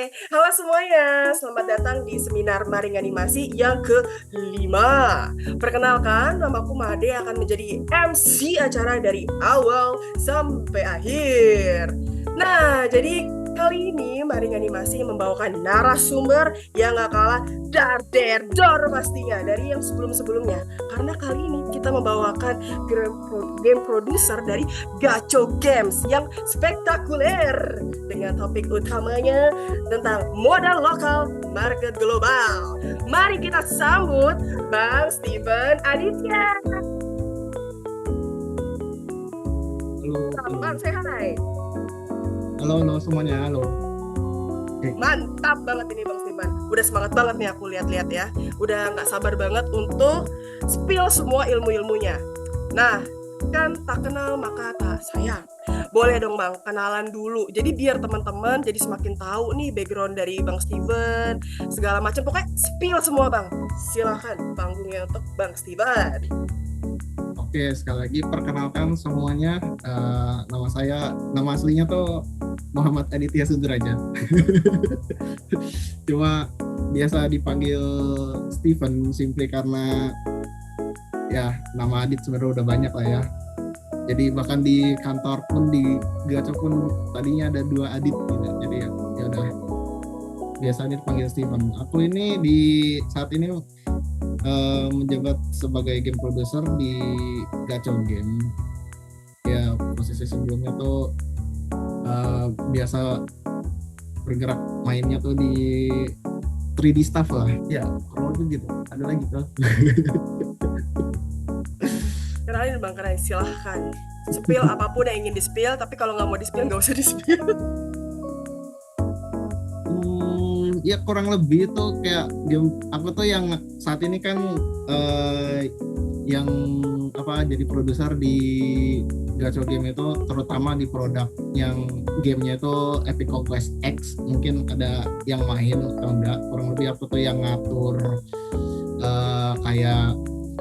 Halo semuanya, selamat datang di seminar Maring Animasi yang kelima. Perkenalkan, namaku Made akan menjadi MC acara dari awal sampai akhir. Nah, jadi kali ini Maring Animasi membawakan narasumber yang gak kalah dar der dor pastinya dari yang sebelum-sebelumnya. Karena kali ini kita membawakan game producer dari Gacho Games yang spektakuler dengan topik utamanya tentang modal lokal, market global. Mari kita sambut Bang Steven Aditya. Halo, Bang, say hi. halo semuanya, halo. Mantap banget ini Bang Steven. Udah semangat banget nih aku lihat-lihat ya. Udah nggak sabar banget untuk spill semua ilmu-ilmunya. Nah, kan tak kenal maka tak sayang. Boleh dong Bang, kenalan dulu. Jadi biar teman-teman jadi semakin tahu nih background dari Bang Steven, segala macam. Pokoknya spill semua Bang. Silahkan panggungnya untuk Bang Steven. Oke, sekali lagi perkenalkan semuanya. Nama aslinya tuh Muhammad Aditya Sudrajat. Cuma biasa dipanggil Steven simply karena ya nama Adit sebenarnya udah banyak lah ya. Jadi bahkan di kantor pun di Gacho pun tadinya ada 2 Adit gitu. Jadi ya udah biasanya dipanggil Steven. Aku ini di saat ini menjabat sebagai game producer di Gacho Game. Ya posisi sebelumnya tuh biasa bergerak mainnya tuh di 3D stuff lah. Ya kurang lebih gitu. Ada lagi tuh. Kenalin Bang, kenalin. Silahkan. Spill apapun yang ingin di-spill, tapi kalau nggak mau di-spill, nggak usah di-spill. Ya kurang lebih tuh kayak game aku tuh yang saat ini kan yang jadi produser di Gacho Game itu terutama di produk yang gamenya itu Epic Quest X. Mungkin ada yang main atau enggak, kurang lebih aku tuh yang ngatur kayak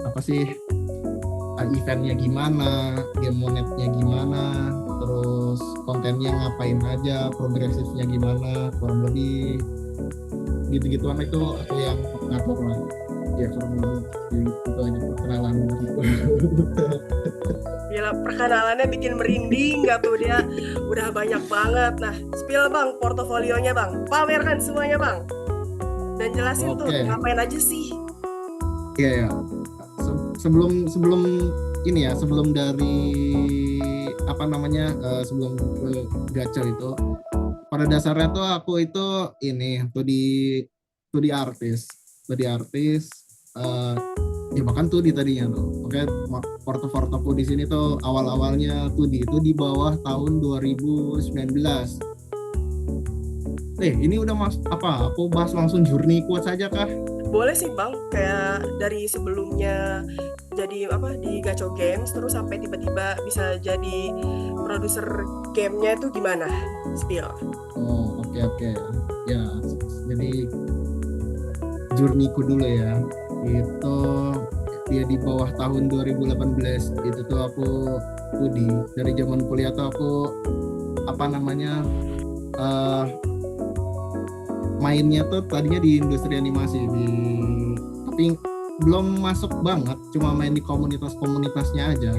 apa sih eventnya gimana, game monetnya gimana, terus kontennya ngapain aja, progresifnya gimana, kurang lebih gitu-gituan itu aku yang ngatur lah. Ya kurang lebih gitu aja perkenalan. Gila, perkenalannya bikin merinding gak tuh dia. Udah banyak banget. Nah, spill Bang, portofolionya Bang. Pamerkan semuanya Bang. Dan jelasin tuh ngapain aja sih. Iya ya. Sebelum ini ya, sebelum dari sebelum ke Gacho itu, pada dasarnya tuh aku itu ini tuh di artis ya bahkan tuh di tadinya tuh. Oke, portofolioku di sini tuh awal-awalnya tuh itu di bawah tahun 2019. Ini udah aku bahas langsung journey-ku saja kah? Boleh sih Bang, kayak dari sebelumnya jadi di Gacho Games terus sampai tiba-tiba bisa jadi produser gamenya itu gimana? Spill. Oh, oke. Ya, jadi journey-ku dulu ya. Itu dia di bawah tahun 2018 itu tuh aku dari zaman kuliah tuh aku mainnya tuh tadinya di industri animasi tapi belum masuk banget, cuma main di komunitasnya aja.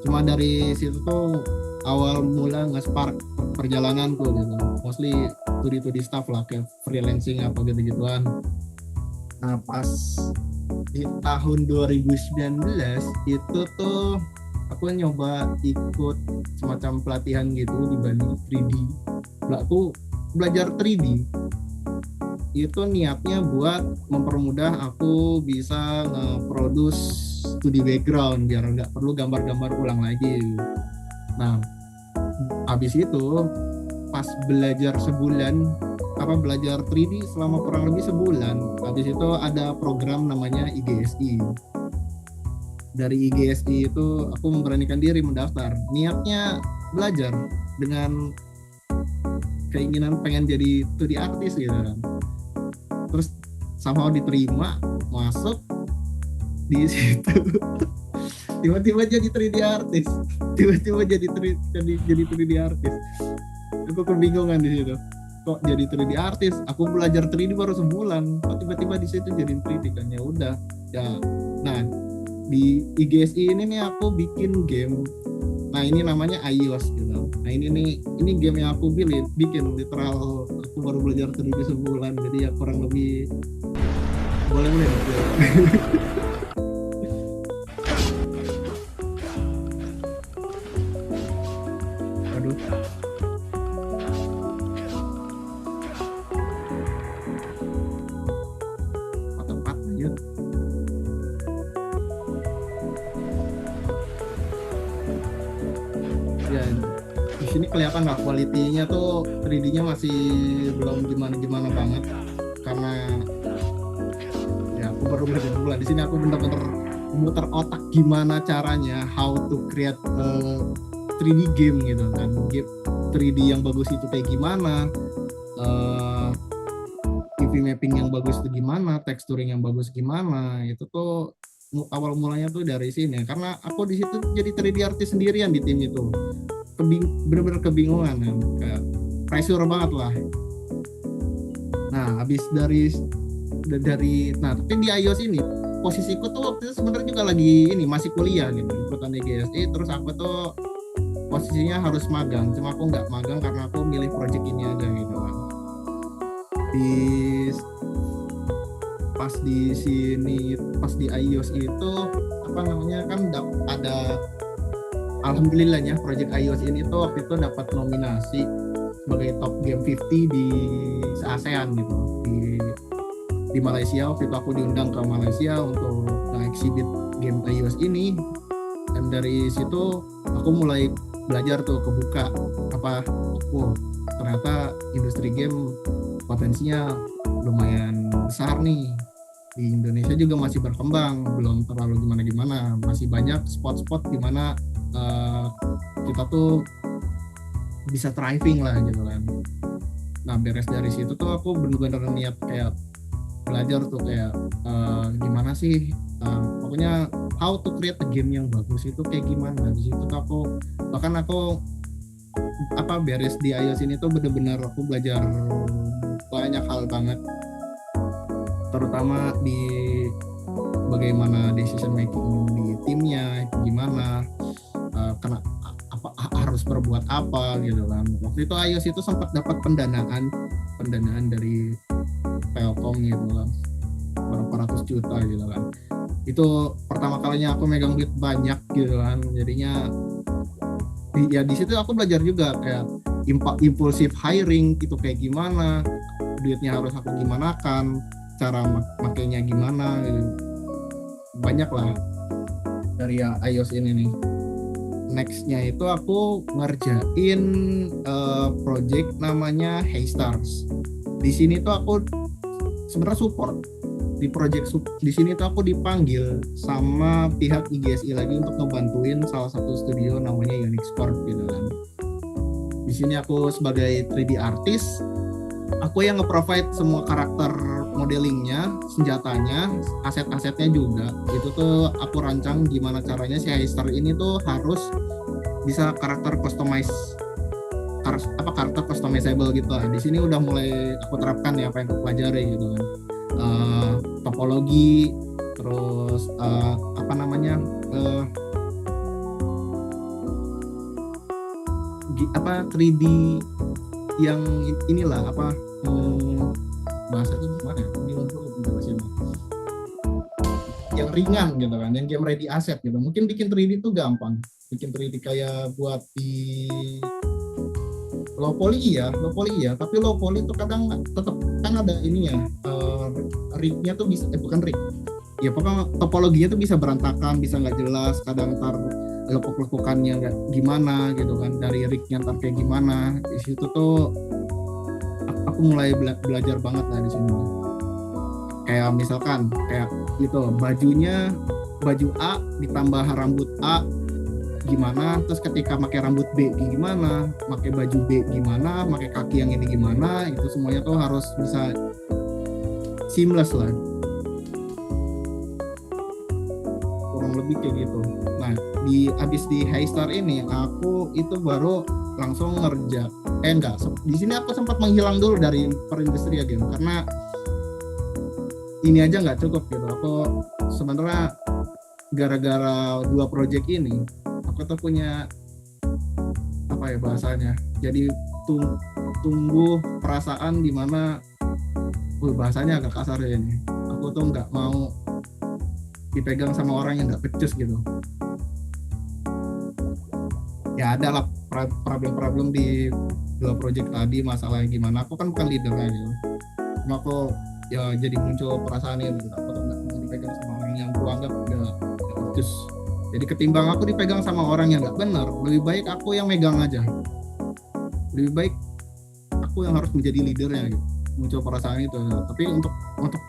Cuma dari situ tuh awal mula nge-spark perjalananku gitu, mostly 2D stuff lah kayak freelancing apa gitu-gituan. Nah pas di tahun 2019 itu tuh aku nyoba ikut semacam pelatihan gitu di Bali 3D. Aku belajar 3D itu niatnya buat mempermudah aku bisa nge-produce 2D background biar nggak perlu gambar-gambar ulang lagi. Nah, habis itu pas belajar belajar 3D selama kurang lebih sebulan. Habis itu ada program namanya IGSI. Dari IGSI itu aku memberanikan diri mendaftar. Niatnya belajar dengan keinginan pengen jadi 2D artis gitu kan. Terus somehow diterima, masuk di situ. Tiba-tiba jadi 3D artis. Tiba-tiba jadi 3D artis. Aku kebingungan di situ. kok jadi 3D artis. Aku belajar 3D baru sebulan, kok tiba-tiba di situ jadi 3D kan. Ya udah ya. Nah di IGSI ini nih aku bikin game. Nah ini namanya iOS gitu. Nah ini game yang aku bikin literal. Aku baru belajar 3D sebulan, jadi ya kurang lebih boleh. Aduh. Tempat lanjut. Ya di sini kelihatan nggak kualitinya tuh 3D-nya masih belum gimana banget karena ya aku baru belajar bulan. Di sini aku bener-bener muter otak gimana caranya how to create 3D game gitu kan. Game 3D yang bagus itu kayak gimana, UV mapping yang bagus itu gimana, texturing yang bagus gimana. Itu tuh awal mulanya tuh dari sini karena aku di situ jadi 3D artis sendirian di tim itu. Bener-bener kebingungan kan, kayak pressure banget lah. Nah habis dari nah tapi di iOS ini posisiku tuh waktu itu sebenarnya juga lagi ini masih kuliah gitu ikutan IGSI, terus aku tuh posisinya harus magang, cuma aku nggak magang karena aku milih project ini aja gitu kan. Pas di iOS itu apa namanya kan ada alhamdulillahnya project iOS ini tuh waktu itu dapat nominasi sebagai top game 50 di ASEAN gitu di Malaysia. Waktu itu aku diundang ke Malaysia untuk exhibit game iOS ini, dan dari situ aku mulai belajar tuh kebuka ternyata industri game potensinya lumayan besar nih. Di Indonesia juga masih berkembang, belum terlalu gimana, masih banyak spot-spot di mana kita tuh bisa thriving lah gitu kan. Nah beres dari situ tuh aku bener-bener niat kayak belajar tuh kayak gimana sih pokoknya how to create a game yang bagus itu kayak gimana. Di situ tuh aku beres di iOS ini tuh bener-bener aku belajar banyak hal banget, terutama di bagaimana decision making di timnya gimana, harus berbuat apa gitu kan. Waktu itu iOS itu sempat dapat pendanaan dari Telkom gitu kan, berapa ratus juta gitu kan. Itu pertama kalinya aku megang duit banyak gitu kan, jadinya di situ aku belajar juga kayak impulsive hiring itu kayak gimana, duitnya harus aku gimana kan, cara makainya gimana gitu. Banyak lah dari iOS ini nih. Nextnya itu aku ngerjain project namanya Haystars. Di sini tuh aku sebenarnya support di project di sini tuh aku dipanggil sama pihak IGSI lagi untuk ngebantuin salah satu studio namanya Unix Corp gitu kan. Di sini aku sebagai 3D artist, aku yang nge-provide semua karakter modelingnya, senjatanya, aset-asetnya juga. Itu tuh aku rancang gimana caranya si Haystar ini tuh harus bisa karakter customizable gitu lah. Di sini udah mulai aku terapkan ya apa yang aku pelajari gitu kan. Topologi, terus 3D yang inilah bahasa itu gimana ya? Ini yang ringan gitu kan, yang game ready asset gitu. Mungkin bikin 3D itu gampang, bikin 3D kayak buat di low poly ya, tapi low poly itu kadang tetap kan ada ininya, rignya tuh bisa bukan rig. Ya pokoknya topologinya tuh bisa berantakan, bisa nggak jelas, kadang ntar lekuk-lekukannya nggak gimana gitu kan, dari rignya ntar kayak gimana. Di situ tuh aku mulai belajar banget lah di sini. Kayak misalkan kayak gitu, baju A ditambah rambut A gimana, terus ketika pakai rambut B gimana, pakai baju B gimana, pakai kaki yang ini gimana, itu semuanya tuh harus bisa seamless lah, kurang lebih kayak gitu. Nah abis di Haystar ini aku itu baru langsung enggak, di sini aku sempat menghilang dulu dari perindustrian game karena ini aja nggak cukup gitu. Aku sebenarnya gara-gara 2 project ini aku tuh punya apa ya bahasanya, jadi tumbuh perasaan di mana bahasanya agak kasar ya ini, aku tuh nggak mau dipegang sama orang yang nggak becus gitu. Ya ada lah problem-problem di 2 project tadi, masalahnya gimana, aku kan bukan leadernya gitu, cuma aku ya jadi muncul perasaan ini gitu. Aku tuh nggak mau dipegang sama orang yang aku anggap nggak becus. Jadi ketimbang aku dipegang sama orang yang nggak benar, lebih baik aku yang megang aja, lebih baik aku yang harus menjadi leadernya gitu. Muncul perasaan itu. Tapi untuk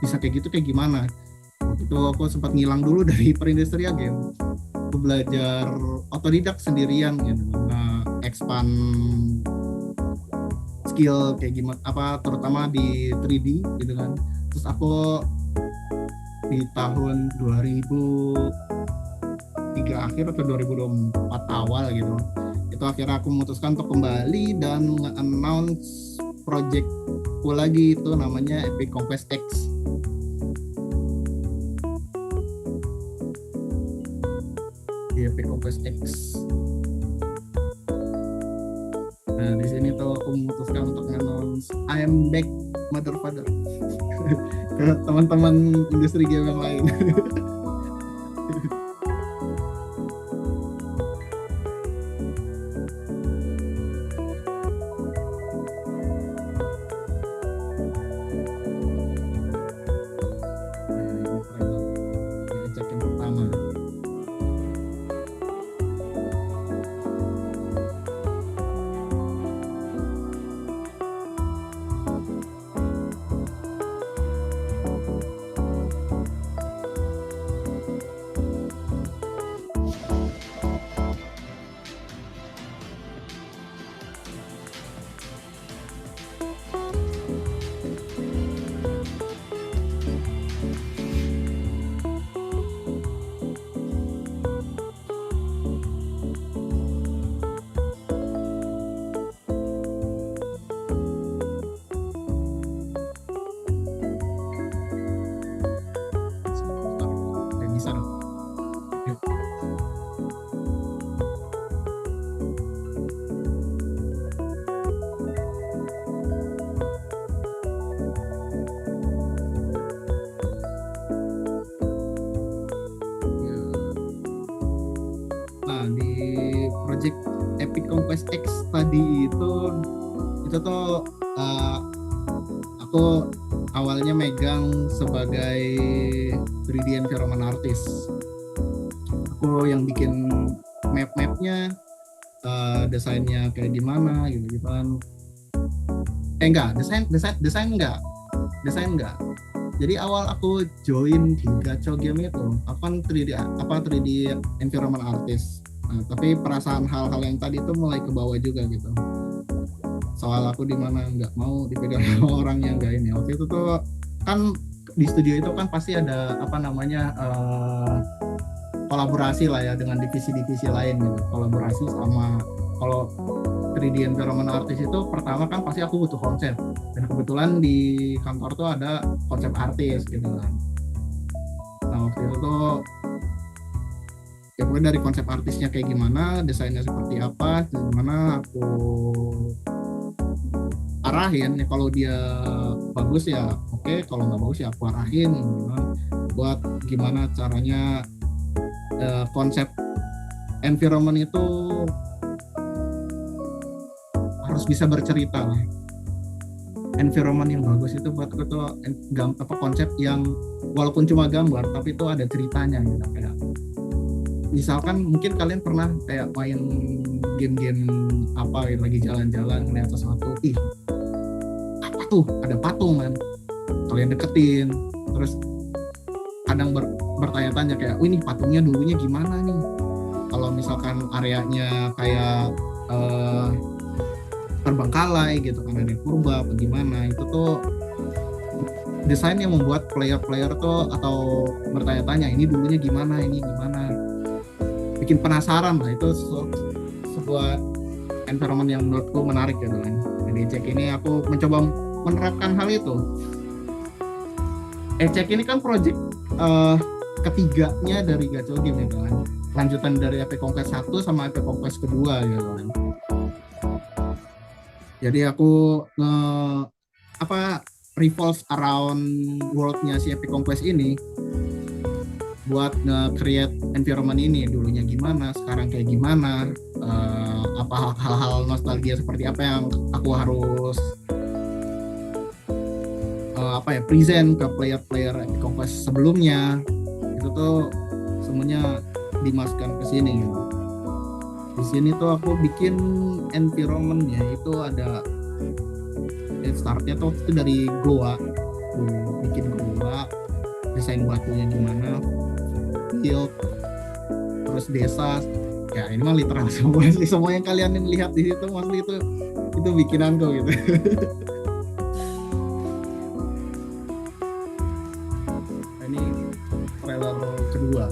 bisa kayak gitu kayak gimana, waktu itu aku sempat ngilang dulu dari perindustrian game. Aku belajar otodidak sendirian gitu, expand skill kayak gimana, apa terutama di 3D gitu kan. Terus aku di tahun 2003 akhir atau 2024 awal gitu, itu akhirnya aku memutuskan untuk kembali dan nge-announce projectku lagi, itu namanya Epic Conquest X. Di Epic Conquest X. Nah di sini tuh aku memutuskan untuk nge-announce I am back mother father ke teman-teman industri game yang lain. Project Epic Conquest X tadi itu tuh aku awalnya megang sebagai 3D environment artist. Aku yang bikin map-mapnya, desainnya kayak gimana gitu kan. Desain enggak. Jadi awal aku join di Gacho Game itu, aku kan 3D environment artist. Nah, tapi perasaan hal-hal yang tadi itu mulai ke bawah juga gitu. Soal aku di mana nggak mau dipegang orang yang nggak ini. Waktu itu tuh kan di studio itu kan pasti ada kolaborasi lah ya dengan divisi-divisi lain gitu. Kolaborasi sama, kalau 3D environment artist itu pertama kan pasti aku butuh konsep. Dan kebetulan di kantor tuh ada konsep artis gitu kan. Nah waktu itu tuh ya pokoknya dari konsep artisnya kayak gimana, desainnya seperti apa, gimana aku arahin. Ya kalau dia bagus ya oke, kalau nggak bagus ya aku arahin gitu, buat gimana caranya konsep environment itu harus bisa bercerita lah. Environment yang bagus itu buat aku tuh konsep yang walaupun cuma gambar tapi itu ada ceritanya gitu. Kayak misalkan mungkin kalian pernah kayak main game-game apa gitu, lagi jalan-jalan ngeliat sesuatu, apa tuh, ada patung kan, kalian deketin, terus kadang bertanya-tanya kayak, ini patungnya dulunya gimana nih. Kalau misalkan areanya kayak terbengkalai gitu kan, ada purba apa gimana, itu tuh desain yang membuat player tuh atau bertanya-tanya, ini dulunya gimana, ini gimana, bikin penasaran lah. Itu sebuah environment yang menurutku menarik gitu kan. Di Ecek ini aku mencoba menerapkan hal itu. Ecek ini kan project ketiganya dari Gacha Game gitu kan, lanjutan dari Epic Conquest 1 sama Epic Conquest kedua gitu kan. Jadi aku revolve around world-nya si Epic Conquest ini buat nge-create environment ini. Dulunya gimana, sekarang kayak gimana, apa hal-hal nostalgia seperti apa yang aku harus present ke player-player Epic Conquest sebelumnya. Itu tuh semuanya dimasukkan ke sini gitu. Di sini tuh aku bikin environment-nya itu ada startnya tuh itu dari goa. Bikin goa, desain batunya gimana, build, terus desa. Ya ini mah literal semua sih, semua yang kalian lihat di situ mostly itu bikinanku gitu. Ini trailer kedua.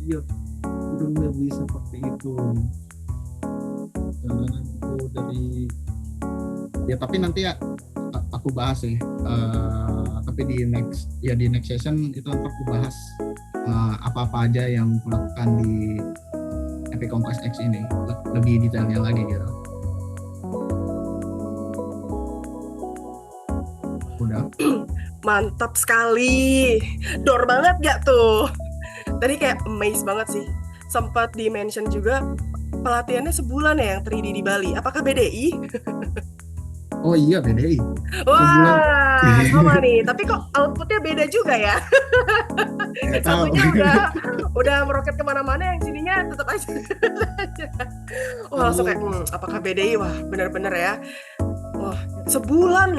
Iya, udah lebih seperti itu. Jangan itu dari ya, tapi nanti ya aku bahas sih. Tapi di next session itu aku bahas apa-apa aja yang dilakukan di Epic Conquest X ini, lebih detailnya lagi gitu. Udah. Mantap sekali. Dor banget gak tuh? Tadi kayak amazed banget sih. Sempat di-mention juga pelatihannya sebulan ya yang 3D di Bali. Apakah BDI? Oh iya, BDI. Wah, sama nih. Tapi kok outputnya beda juga ya? Satunya udah meroket kemana-mana, yang sininya tetap aja. Wah, langsung kayak, apakah BDI? Wah, benar-benar ya. Wah, sebulan.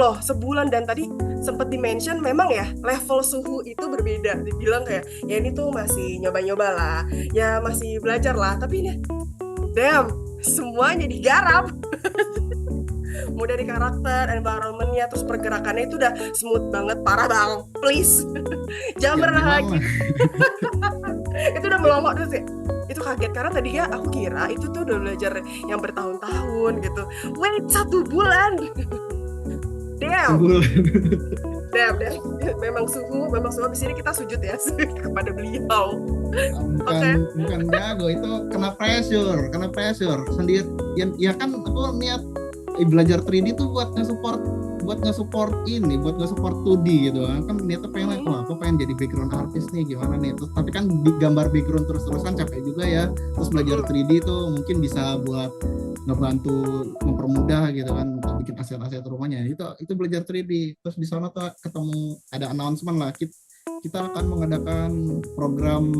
Dan tadi sempat di-mention memang ya level suhu itu berbeda. Dibilang kayak, ya ini tuh masih nyoba-nyoba lah, ya masih belajar lah. Tapi ini, damn, semuanya digarap. Mau dari karakter, environment-nya, terus pergerakannya itu udah smooth banget. Parah bang, please. Jangan pernah lagi. Itu udah melongok terus ya. Itu kaget karena tadi ya aku kira itu tuh udah belajar yang bertahun-tahun gitu. Wait, 1 bulan. Damn. Memang suhu di sini kita sujud ya kepada beliau. Bukan jago, itu kena pressure sendiri. Ya kan aku niat belajar 3D tuh buat nge-support 2D gitu kan niatnya pengen aku pengen jadi background artist nih gimana nih, terus tapi kan gambar background terus-terusan capek juga ya, terus belajar 3D tuh mungkin bisa buat ngebantu mempermudah gitu kan bikin aset-aset rumahnya. Itu belajar 3D. Terus di sana tuh ketemu ada announcement lah, kita akan mengadakan program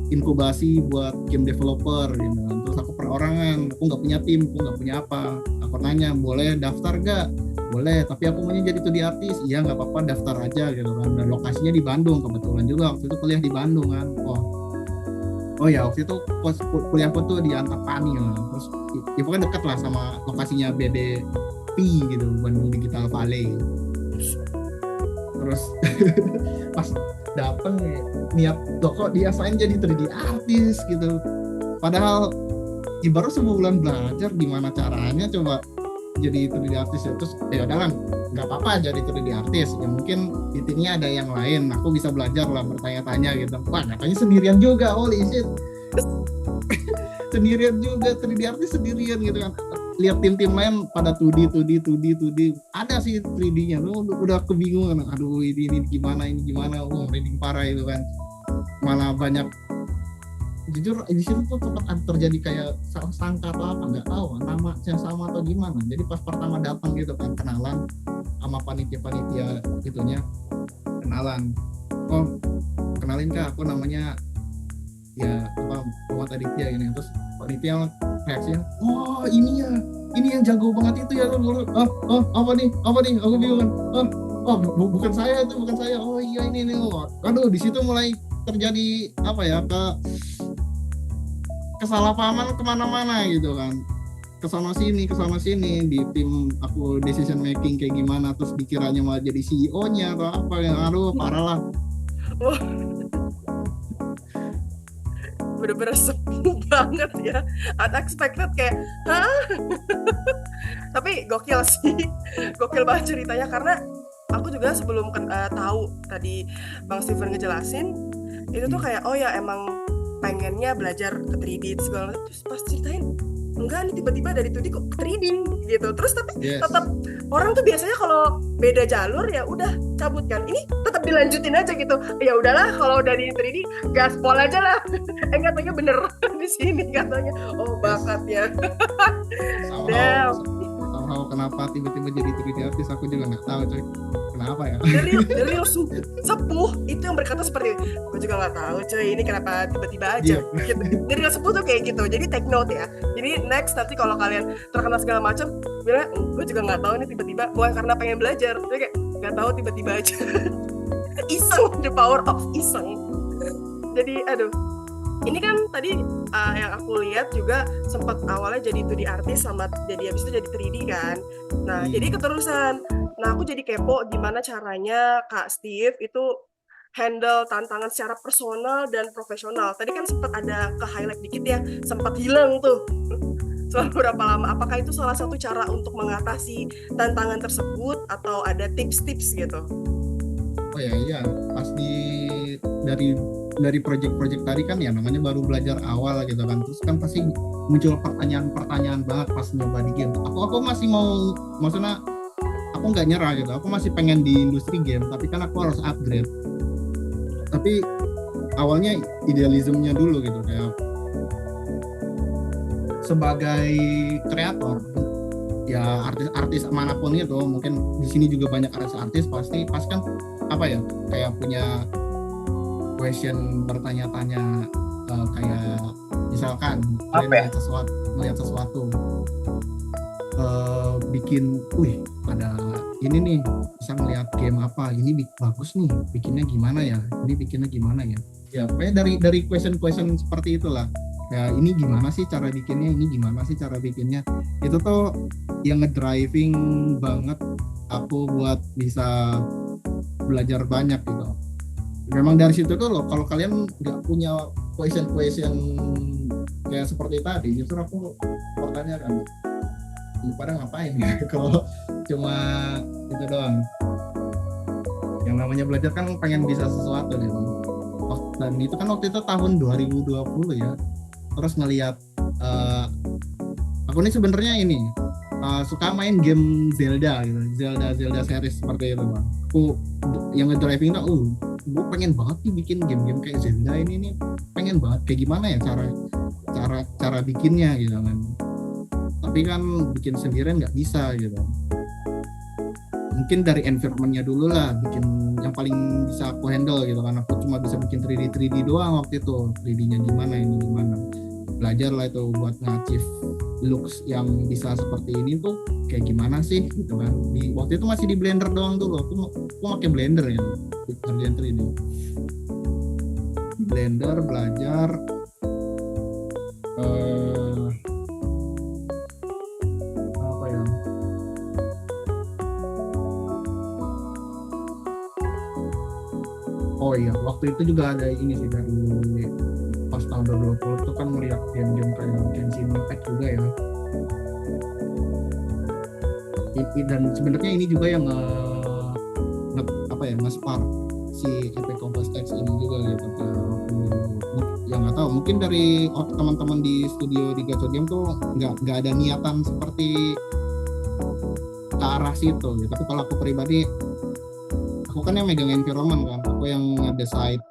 inkubasi buat game developer gitu. Terus aku perorangan, aku nggak punya tim, aku nggak punya apa. Aku nanya, boleh daftar gak? Boleh, tapi aku maunya jadi 2D artis. Iya nggak apa-apa, daftar aja gitu kan. Dan lokasinya di Bandung, kebetulan juga waktu itu kuliah di Bandung kan. Oh ya, waktu itu kuliahku tuh di Antapani lah. Terus ya pokoknya dekat lah sama lokasinya BDP gitu, Bandung Digital Valley. Terus pas dateng niat kok diasain jadi 3D artis gitu, padahal baru sebulan belajar gimana caranya coba jadi 3D artis ya. Terus ya udahlah, nggak apa-apa jadi 3D artis ya, mungkin di timnya ada yang lain, aku bisa belajar lah, bertanya-tanya gitu. Wah katanya sendirian juga, holy shit. Sendirian juga 3D artis sendirian gitu kan. Lihat tim-tim lain pada 2D ada sih 3D-nya lu udah kebingungan, aduh ini gimana reading parah itu kan. Malah banyak, jujur di situ tuh sempat terjadi kayak salah sangka atau apa, nggak tahu nama yang sama atau gimana. Jadi pas pertama datang gitu kan, kenalan sama panitia itunya, kenalan, kenalin kak, aku namanya ya Muhammad Aditya gini. Terus panitia reaksinya, ini yang jago banget itu ya. Apa nih aku bingung. Bukan saya. Oh iya ini. Aduh, di situ mulai terjadi kesalahpahaman kemana-mana gitu kan, kesana sini di tim aku decision making kayak gimana, terus dikiranya malah jadi CEO-nya atau apa yang aduh parah lah. Wah, bener-bener sepuh banget ya, unexpected kayak hah. Tapi gokil sih, gokil banget ceritanya karena aku juga sebelum tahu tadi Bang Steven ngejelasin itu tuh kayak oh ya emang pengennya belajar ke 3D segala, terus pas ceritain enggak nih tiba-tiba dari 2D kok ke 3D gitu. Terus tapi Yes. tetap orang tuh biasanya kalau beda jalur ya udah cabut kan, ini tetap dilanjutin aja gitu, ya udahlah kalau udah di 3D gaspol aja lah. Katanya bener di sini katanya oh bakatnya. Damn. Somehow kenapa tiba-tiba jadi 3D artis aku juga nggak tahu coy, kenapa ya. Dari sepuh itu yang berkata seperti gue juga nggak tahu cuy ini kenapa tiba-tiba aja gitu. Dari sepuh tuh kayak gitu, jadi take note ya. Jadi next nanti kalau kalian terkenal segala macam bilang gue juga nggak tahu ini tiba-tiba, bukan karena pengen belajar tapi kayak nggak tahu tiba-tiba aja. Iseng, the power of iseng. Jadi aduh, ini kan tadi yang aku lihat juga sempat awalnya jadi 2D artis sama jadi habis itu jadi 3D kan. Nah, jadi keterusan. Nah, aku jadi kepo gimana caranya Kak Steve itu handle tantangan secara personal dan profesional. Tadi kan sempat ada ke highlight dikit ya, sempat hilang tuh. Selama berapa lama? Apakah itu salah satu cara untuk mengatasi tantangan tersebut atau ada tips-tips gitu? Oh ya iya, pas dari project-project tadi kan ya namanya baru belajar awal gitu kan, terus kan pasti muncul pertanyaan-pertanyaan banget pas nyoba di game. Aku masih mau, maksudnya aku nggak nyerah gitu, aku masih pengen di industri game, tapi kan aku harus upgrade. Tapi awalnya idealismenya dulu gitu, kayak sebagai kreator ya artis manapun itu, mungkin di sini juga banyak artis pasti kan apa ya, kayak punya question bertanya-tanya, kayak misalkan melihat sesuatu bikin, ada ini nih, bisa ngelihat game apa ini bagus nih, bikinnya gimana ya, ini bikinnya gimana ya, ya pokoknya dari question seperti itulah. Ya ini gimana sih cara bikinnya, ini gimana sih cara bikinnya, itu tuh yang ngedriving banget aku buat bisa belajar banyak gitu. Memang dari situ tuh loh, kalau kalian nggak punya question kayak seperti tadi, justru aku pertanyakan lu pada ngapain ya kalau cuma itu doang. Yang namanya belajar kan pengen bisa sesuatu gitu. Dan itu kan waktu itu tahun 2020 ya. Terus ngelihat aku ini sebenarnya ini suka main game Zelda gitu, Zelda series seperti itu bang. Aku yang ngedriving tuh, gue pengen banget nih bikin game kayak Zelda ini nih, pengen banget kayak gimana ya cara bikinnya gitu kan. Tapi kan bikin sendirian nggak bisa gitu. Mungkin dari environment-nya dulu lah, bikin yang paling bisa aku handle gitu kan. Aku cuma bisa bikin 3D doang waktu itu, 3D-nya gimana, ini gimana. Belajar lah itu buat nge-achieve looks yang bisa seperti ini tuh kayak gimana sih gitu kan. Waktu itu masih di Blender doang dulu, aku pakai Blender ya, kerjaan 3D. Blender belajar apa ya, oh iya waktu itu juga ada ini sih, dari pas tahun 2020 itu kan melihat game-game kayak Genshin Impact juga ya. Dan sebenarnya ini juga yang nge-spark si Epic Compass X ini juga gitu. Yang nggak tahu, mungkin dari teman-teman di studio di Gacha Game tuh nggak ada niatan seperti ke arah situ gitu. Tapi kalau aku pribadi, aku kan yang megang environment kan, aku yang nge-decide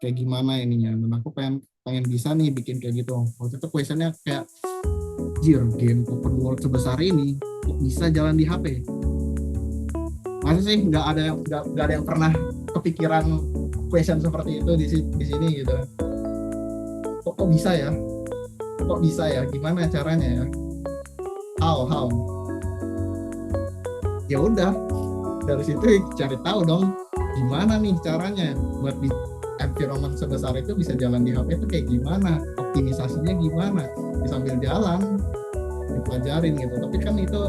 kayak gimana ininya, dan aku pengen bisa nih bikin kayak gitu. Waktu itu questionnya kayak, game open world sebesar ini kok bisa jalan di HP? Masa sih nggak ada yang pernah kepikiran question seperti itu di sini gitu. Kok bisa ya, gimana caranya ya, how ya udah dari situ cari tahu dong gimana nih caranya buat environment sebesar itu bisa jalan di HP itu kayak gimana, optimisasinya gimana, bisa sambil jalan dipelajarin gitu. Tapi kan itu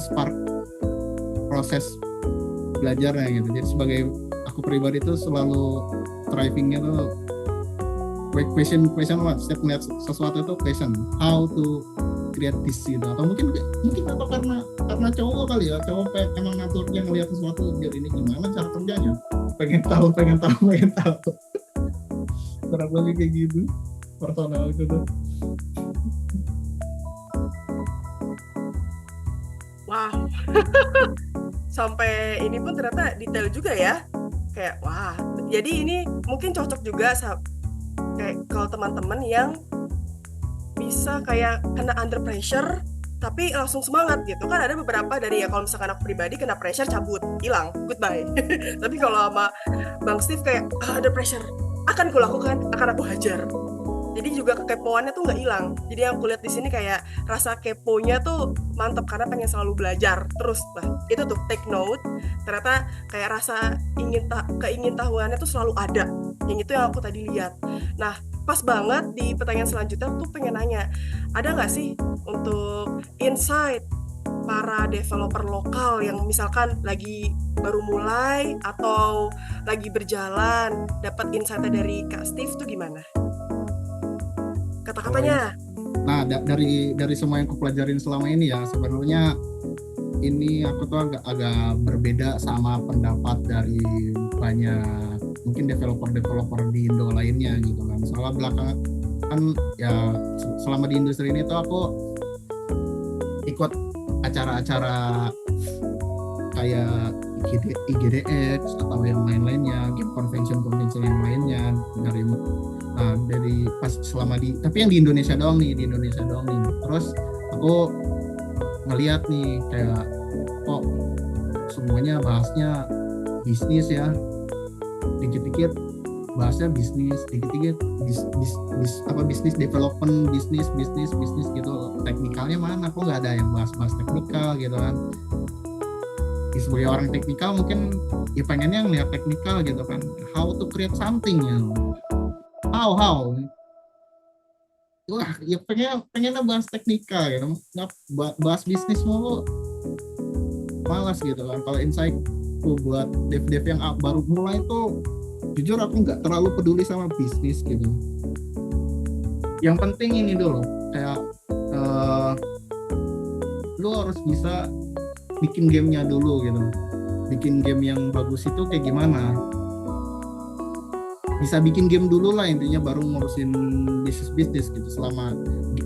spark proses belajarnya gitu. Jadi sebagai aku pribadi itu selalu strivingnya tuh question what, setiap melihat sesuatu itu question how to create this gitu. Atau mungkin atau karena cowok kali ya, cowok emang naturnya ngelihat sesuatu biar ini gimana cara kerjanya, pengen tahu kurang lebih kayak gitu personal gitu. Wow. Sampai ini pun ternyata detail juga ya. Kayak wah. Jadi ini mungkin cocok juga kayak kalau teman-teman yang bisa kayak kena under pressure tapi langsung semangat gitu kan. Ada beberapa dari ya, kalau misalkan aku pribadi kena pressure cabut, hilang, goodbye. Tapi kalau sama Bang Steve kayak ada pressure, akan kulakukan, akan aku hajar. Jadi juga kekepoannya tuh nggak hilang. Jadi yang aku lihat di sini kayak rasa keponya tuh mantap karena pengen selalu belajar terus lah. Itu tuh take note. Ternyata kayak rasa keingin tahuannya tuh selalu ada. Yang itu yang aku tadi lihat. Nah, pas banget di pertanyaan selanjutnya tuh pengen nanya, ada nggak sih untuk insight para developer lokal yang misalkan lagi baru mulai atau lagi berjalan, dapat insight-nya dari Kak Steve tuh gimana? Kata-katanya. Nah, dari semua yang aku pelajarin selama ini ya, sebenarnya ini aku tuh agak berbeda sama pendapat dari banyak mungkin developer di Indo lainnya gitu kan. Soalnya belakangan kan ya selama di industri ini tuh aku ikut acara-acara kayak IGDX atau yang lain-lainnya, game convention yang lainnya dari pas selama tapi yang di Indonesia doang nih. Terus aku ngeliat nih kayak kok semuanya bahasnya bisnis ya, dikit-dikit bahasnya bisnis, dikit-dikit bisnis development, bisnis gitu. Teknikalnya mana? Kok nggak ada yang bahas teknikal gitu kan? Sebagai orang teknikal mungkin ya pengennya ngeliat teknikal gitu kan, how to create something ya, how wah ya pengennya bahas teknikal gitu, bahas bisnis mulu malas gitu kan. Kalau insight tuh buat dev yang baru mulai tuh jujur aku nggak terlalu peduli sama bisnis gitu. Yang penting ini dulu kayak lu harus bisa bikin gamenya dulu gitu. Bikin game yang bagus itu kayak gimana? Bisa bikin game dulu lah intinya, baru ngurusin bisnis gitu. Selama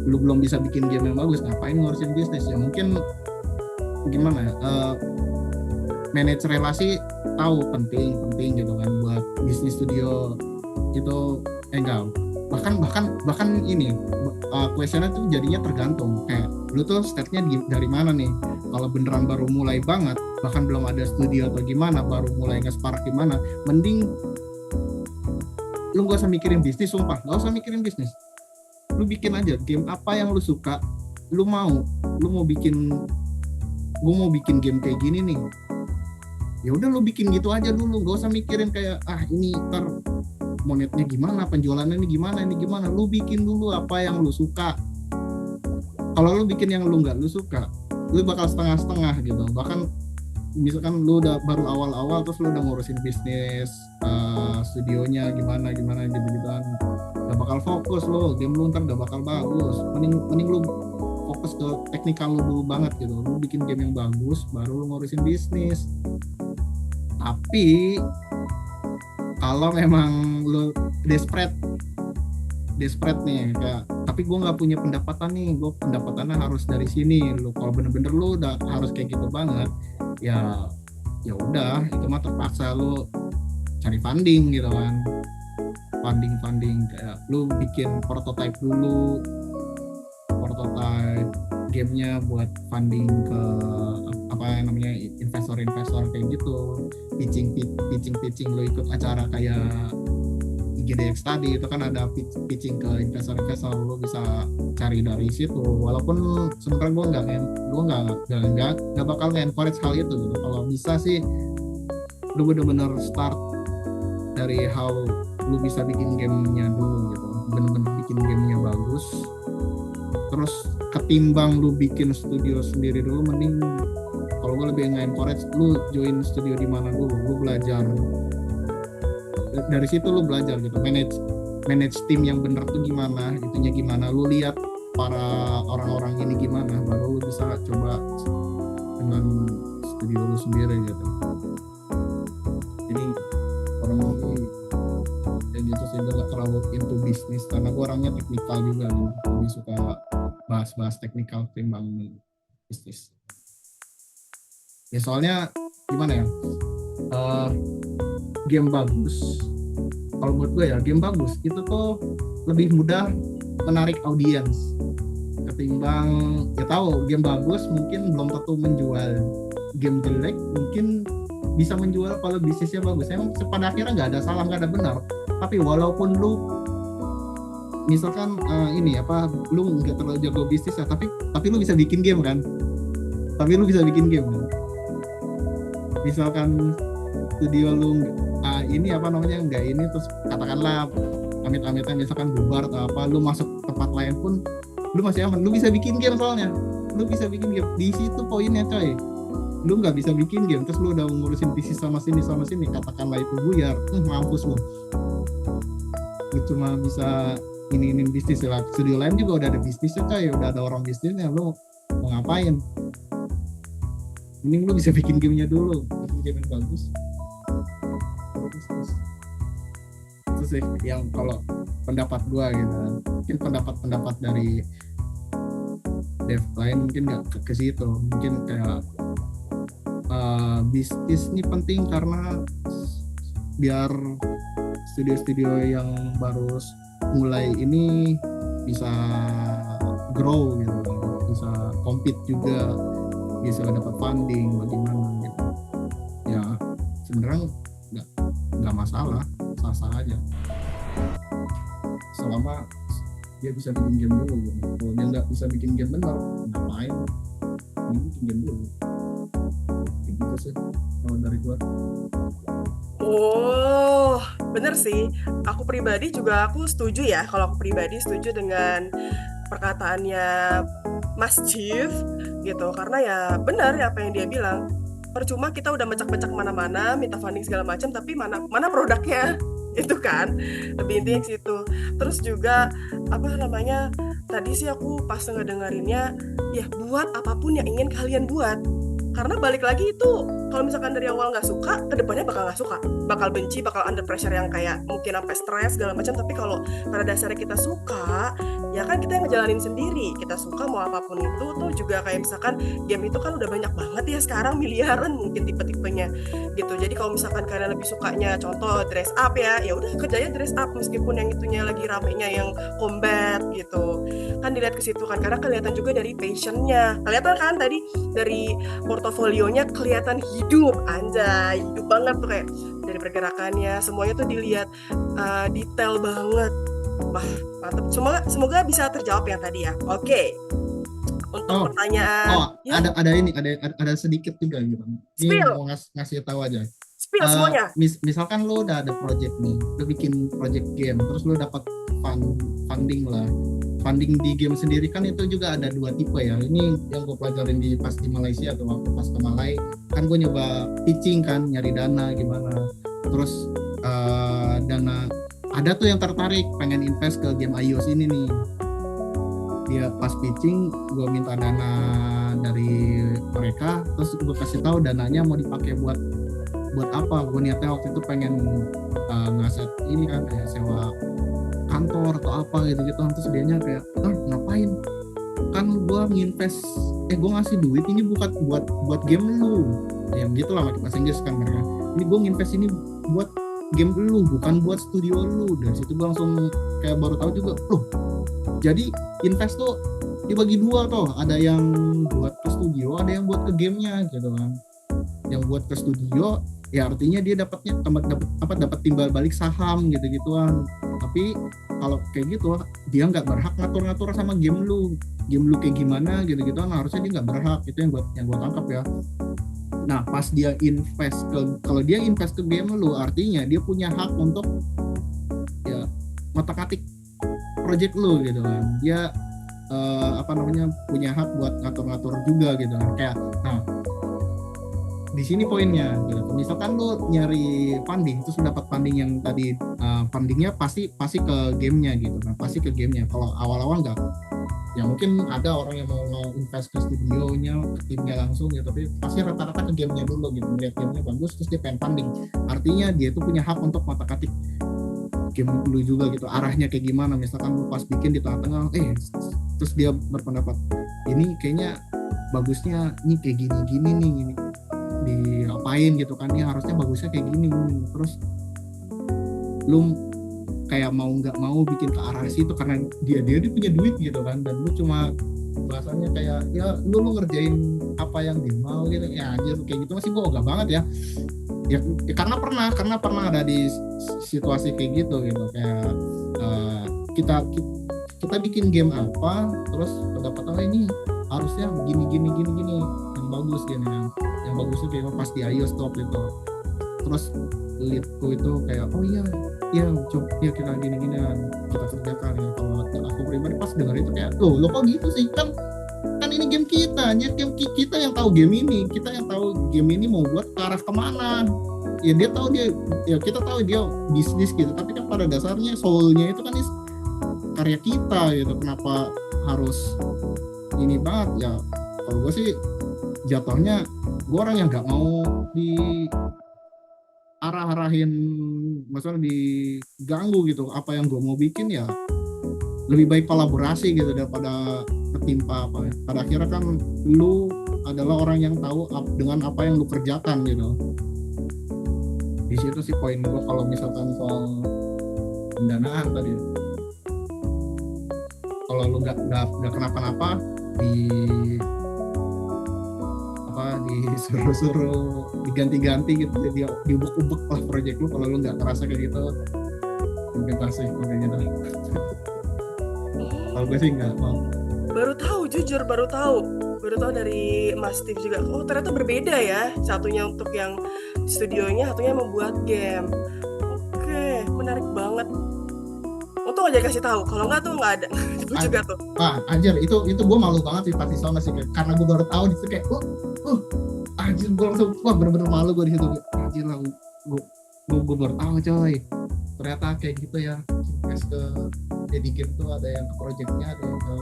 lu belum bisa bikin game yang bagus, ngapain ngurusin bisnis ya? Mungkin gimana? Manage relasi tahu penting gitu kan buat bisnis studio itu enggak. Bahkan ini questionnya tuh jadinya tergantung kayak lu tuh state-nya dari mana nih. Kalau beneran baru mulai banget, bahkan belum ada studio atau gimana, baru mulai nge-spark gimana, mending lu gak usah mikirin bisnis, sumpah gak usah mikirin bisnis. Lu bikin aja game apa yang lu suka, gue mau bikin game kayak gini nih, ya udah lu bikin gitu aja dulu, gak usah mikirin kayak ini ntar monetnya gimana, penjualannya ini gimana. Lu bikin dulu apa yang lu suka. Kalau lu bikin yang lu nggak lu suka, lu bakal setengah-setengah gitu. Bahkan misalkan lu udah baru awal-awal terus lu udah ngurusin bisnis studionya gimana gitu-gituan, gak bakal fokus lu, game lu ntar gak bakal bagus. Mending lu fokus ke teknikal lu dulu banget gitu. Lu bikin game yang bagus baru lu ngurusin bisnis. Tapi kalau memang lu desperate nih kayak, tapi gue nggak punya pendapatan nih, gue pendapatannya harus dari sini. Lu kalau bener-bener lu udah harus kayak gitu banget, ya udah itu mah terpaksa lu cari funding gitu kan. Funding kayak lu bikin prototype dulu, prototype gamenya buat funding ke investor kayak gitu. Pitching lu ikut acara kayak IGDX tadi itu kan ada pitching ke investor, lu bisa cari dari situ. Walaupun sebenarnya gue nggak bakal encourage hal itu gitu. Kalau bisa sih lu bener-bener start dari how lu bisa bikin gamenya dulu gitu, bener-bener bikin gamenya bagus. Terus ketimbang lu bikin studio sendiri dulu, mending kalau gue lebih nge-encourage lu join studio di mana dulu, lu belajar dari situ, lu belajar gitu, manage tim yang bener tuh gimana, itunya gimana, lu lihat para orang-orang ini gimana, baru lu bisa coba dengan studio lu sendiri gitu. Jadi orang ini kayak gitu sih, gue gak terlalu into bisnis karena gue orangnya teknikal juga nih, lebih suka bahas-bahas teknikal ketimbang bisnis. Ya soalnya gimana ya, game bagus, kalau buat gue ya game bagus itu tuh lebih mudah menarik audiens ketimbang, ya tahu game bagus mungkin belum tentu menjual, game jelek mungkin bisa menjual kalau bisnisnya bagus. Emang pada akhirnya nggak ada salah, nggak ada benar, tapi walaupun lu misalkan lu nggak terlalu jago bisnis ya, tapi lu bisa bikin game kan, misalkan studio lu nggak ini, terus katakanlah amit-amitnya misalkan bubar atau apa, lu masuk tempat lain pun lu masih aman, lu bisa bikin game. Soalnya lu bisa bikin game, di situ poinnya coy. Lu nggak bisa bikin game terus lu udah ngurusin bisnis sama sini katakanlah itu buyar, mampus lu cuma bisa ini bisnis lah. Studio lain juga udah ada bisnisnya coy, udah ada orang bisnisnya, lu mau ngapain? Mending lu bisa bikin gamenya dulu, bikin game yang bagus. Itu sih yang kalau pendapat gua gitu. Mungkin pendapat dari dev lain mungkin nggak ke situ, mungkin kayak bisnis ini penting karena biar studio-studio yang baru mulai ini bisa grow gitu, bisa compete juga, bisa dapat funding bagaimana gitu. Ya sebenarnya nggak masalah, sah-sah aja selama dia bisa bikin game dulu gitu. Kalau dia nggak bisa bikin game benar, ngapain bikin game dulu gitu sih kalau dari gua. Oh, bener sih. Aku pribadi juga setuju ya. Kalau aku pribadi setuju dengan perkataannya Mas Chief gitu. Karena ya benar ya apa yang dia bilang. Percuma kita udah mecak-mecak mana-mana, minta funding segala macam, tapi mana produknya itu kan. Lebih intinya ke situ. Terus juga tadi sih aku pas ngedengerinnya, ya buat apapun yang ingin kalian buat. Karena balik lagi itu, kalau misalkan dari awal nggak suka, kedepannya bakal nggak suka, bakal benci, bakal under pressure yang kayak mungkin sampai stres segala macam. Tapi kalau pada dasarnya kita suka, ya kan kita yang ngejalanin sendiri. Kita suka mau apapun itu tuh juga kayak misalkan game itu kan udah banyak banget ya sekarang, miliaran mungkin tipe-tipenya gitu. Jadi kalau misalkan kalian lebih sukanya contoh dress up ya udah kerjanya dress up, meskipun yang itunya lagi ramenya yang combat gitu. Kan dilihat ke situ kan, karena kelihatan juga dari passionnya. Kelihatan kan tadi dari portofolionya kelihatan hidup, anjay, hidup banget tuh, kayak dari pergerakannya semuanya tuh dilihat detail banget. Wah, mantap. Semoga bisa terjawab yang tadi ya. Oke. Untuk pertanyaan ya? ada sedikit juga gitu. Ini mau ngasih tahu aja. Spill semuanya. Misalkan lu udah ada project nih, lu bikin project game, terus lu dapat funding lah. Funding di game sendiri kan itu juga ada dua tipe ya. Ini yang gue pelajarin pas di Malaysia atau waktu pas ke Malai, kan gue nyoba pitching kan, nyari dana gimana. Terus dana ada tuh yang tertarik pengen invest ke game iOS ini nih. Dia pas pitching, gue minta dana dari mereka, terus gue kasih tahu dananya mau dipakai buat apa. Gue niatnya waktu itu pengen ngaset ini kan, kayak sewa kantor atau apa gitu-gitu. Terus dianya kayak, ngapain? Kan gue nginvest, gue ngasih duit ini bukan buat game lu. Yang gitu lah pakai bahasa Inggris kan mereka. Ini gue nginvest ini buat game lu, bukan buat studio lu. Dari situ gue langsung kayak baru tahu juga, loh. Jadi invest tuh dibagi dua tuh, ada yang buat ke studio, ada yang buat ke gamenya gitu kan. Yang buat ke studio ya artinya dia dapat timbal balik saham gitu-gituan. Tapi kalau kayak gitu dia nggak berhak ngatur-ngatur sama game lu kayak gimana gitu-gituan, harusnya dia nggak berhak. Itu yang gua tangkap ya. Nah, pas dia invest ke, kalau dia invest ke game lu, artinya dia punya hak untuk ya ngotak-atik project lu gitu kan. Dia apa namanya, punya hak buat ngatur-ngatur juga gitu kan. Kayak, nah di sini poinnya gitu. Misalkan lu nyari funding terus dapat funding yang tadi, fundingnya pasti ke gamenya gitu kan, pasti ke gamenya. Kalau awal-awal nggak, ya mungkin ada orang yang mau invest ke studionya, ke timnya langsung gitu, tapi pasti rata-rata ke gamenya dulu gitu, melihat gamenya bagus terus dia pengen funding. Artinya dia tuh punya hak untuk ngotak-atik game dulu juga gitu, arahnya kayak gimana. Misalkan lu pas bikin di tengah-tengah, terus dia berpendapat ini kayaknya bagusnya ini kayak gini-gini nih, gini diapain gitu kan, ini harusnya bagusnya kayak gini. Terus lu kayak mau nggak mau bikin ke arah situ karena dia punya duit gitu kan, dan lu cuma bahasanya kayak ya lu ngerjain apa yang dia mau gitu ya aja, kayak gitu masih gua ogah banget ya. Ya karena pernah ada di situasi kayak gitu kayak kita bikin game apa, terus pendapat ini harusnya gini yang bagus gini, yang bagus itu kayak pas di iOS stop itu. Terus leadku itu kayak oh iya coba ya kita gini kita kerjakan ya. Kalau aku pribadi pas dengar itu kayak lo kok gitu sih, kan ini game kita, game kita yang tahu game ini, kita yang tahu game ini mau buat ke arah kemana. Ya dia tahu, kita tahu dia bisnis gitu, tapi kan pada dasarnya soulnya itu kan karya kita gitu. Kenapa harus ini banget ya? Kalau gue sih jatuhnya gue orang yang nggak mau di arah-arahin, maksudnya diganggu gitu. Apa yang gue mau bikin ya lebih baik kolaborasi gitu daripada ketimpa apa ya. Pada akhirnya kan lu adalah orang yang tahu dengan apa yang lu kerjakan gitu. Di situ sih poin gue kalau misalkan soal pendanaan tadi. Kalau lu nggak kenapa-napa disuruh diganti-ganti gitu, jadi diubek-ubek lah project lu. Kalau lu nggak ngerasa kayak gitu, investasi makanya dah. Kalau gue sih nggak mau. Baru tahu dari Mas Steve juga. Oh ternyata berbeda ya, satunya untuk yang studionya, satunya membuat game. Oke, menarik banget. Untung aja kasih tahu, kalau nggak tuh nggak ada. Itu juga tuh. Anjir, itu gue malu banget sih pasti soalnya sih, karena gue baru tahu di situ kayak anjir, gue langsung bener-bener malu gue di situ. Anjir lah, gue baru tahu coy, ternyata kayak gitu ya. Invest ke jadi game tuh ada yang ke projectnya, ada yang ke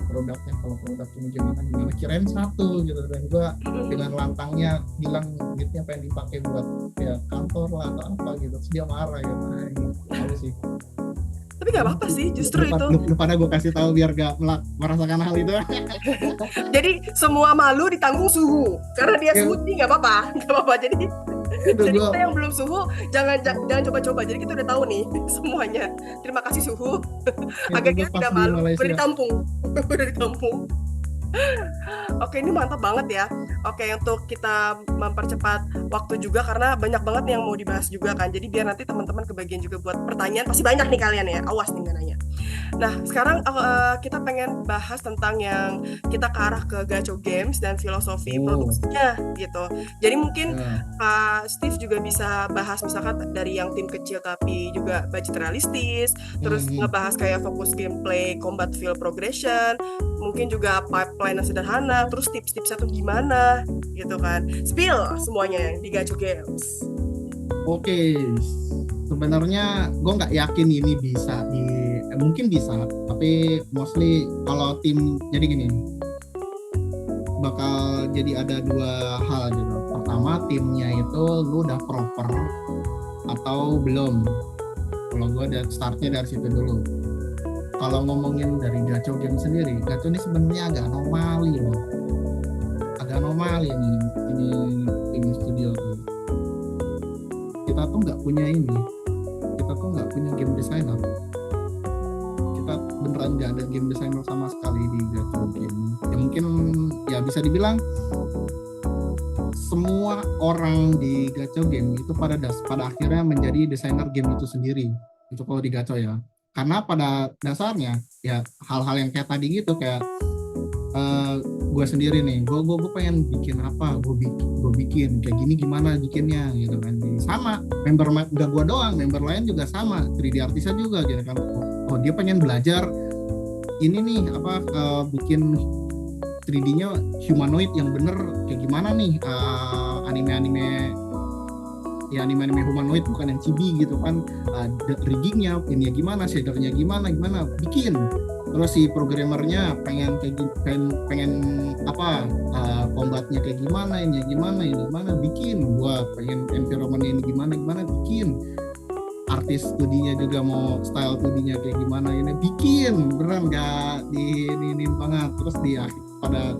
produknya. Kalau produknya gimana kirain satu gitu, dan gue dengan lantangnya bilang duitnya pengen dipakai buat ya kantor lah atau apa gitu, terus dia marah gitu. Malu sih. Tapi gak apa-apa sih, justru itu. Lupa gue kasih tahu biar gak merasakan hal itu. Jadi semua malu ditanggung suhu, karena dia smoothie gak apa-apa. Jadi kita yang belum suhu jangan coba-coba. Jadi kita udah tahu nih semuanya. Terima kasih suhu. Agar kita tidak malu. Udah ditampung. Oke, ini mantap banget ya. Oke, untuk kita mempercepat waktu juga karena banyak banget yang mau dibahas juga kan. Jadi biar nanti teman-teman kebagian juga buat pertanyaan. Pasti banyak nih kalian ya. Awas nih nanya. Nah, sekarang kita pengen bahas tentang yang kita ke arah ke gacho games dan filosofi produksinya gitu. Jadi mungkin Pak Steve juga bisa bahas misalkan dari yang tim kecil tapi juga budget realistis, terus ngebahas kayak fokus gameplay, combat feel progression, mungkin juga pipeline yang sederhana, terus tips-tipsnya tuh gimana gitu kan. Spill semuanya di gacho games. Oke. Sebenarnya gue nggak yakin ini bisa mungkin bisa, tapi mostly kalau tim jadi gini, bakal jadi ada dua hal gitu. Pertama, timnya itu lu udah proper atau belum. Kalau gue startnya dari situ dulu. Kalau ngomongin dari gacho game sendiri, gacho ini sebenarnya agak anomali loh. Agak anomali nih ini studio tuh. Kita tuh nggak punya game designer. Kita beneran nggak ada game designer sama sekali di gacho game. Ya mungkin ya bisa dibilang semua orang di gacho game itu pada akhirnya menjadi desainer game itu sendiri. Itu kalau di gacho ya. Karena pada dasarnya ya hal-hal yang kayak tadi gitu, kayak gue sendiri nih, gue pengen bikin apa, gue bikin kayak gini gimana bikinnya gitu kan. Sama member gak gue doang, member lain juga sama, 3D artisnya juga gitu kan. Oh dia pengen belajar ini nih apa bikin 3D-nya humanoid yang bener kayak gimana nih, anime-anime ya, anime-anime humanoid bukan yang chibi gitu kan, riggingnya ini ya gimana, shadernya gimana bikin. Terus si programmernya pengen kayak pengen apa, combatnya kayak gimana, ini gimana bikin. Gua pengen environment ini gimana bikin. Artis 2D-nya juga mau style 2D-nya kayak gimana ini bikin. Beneran nggak ini banget. Terus pada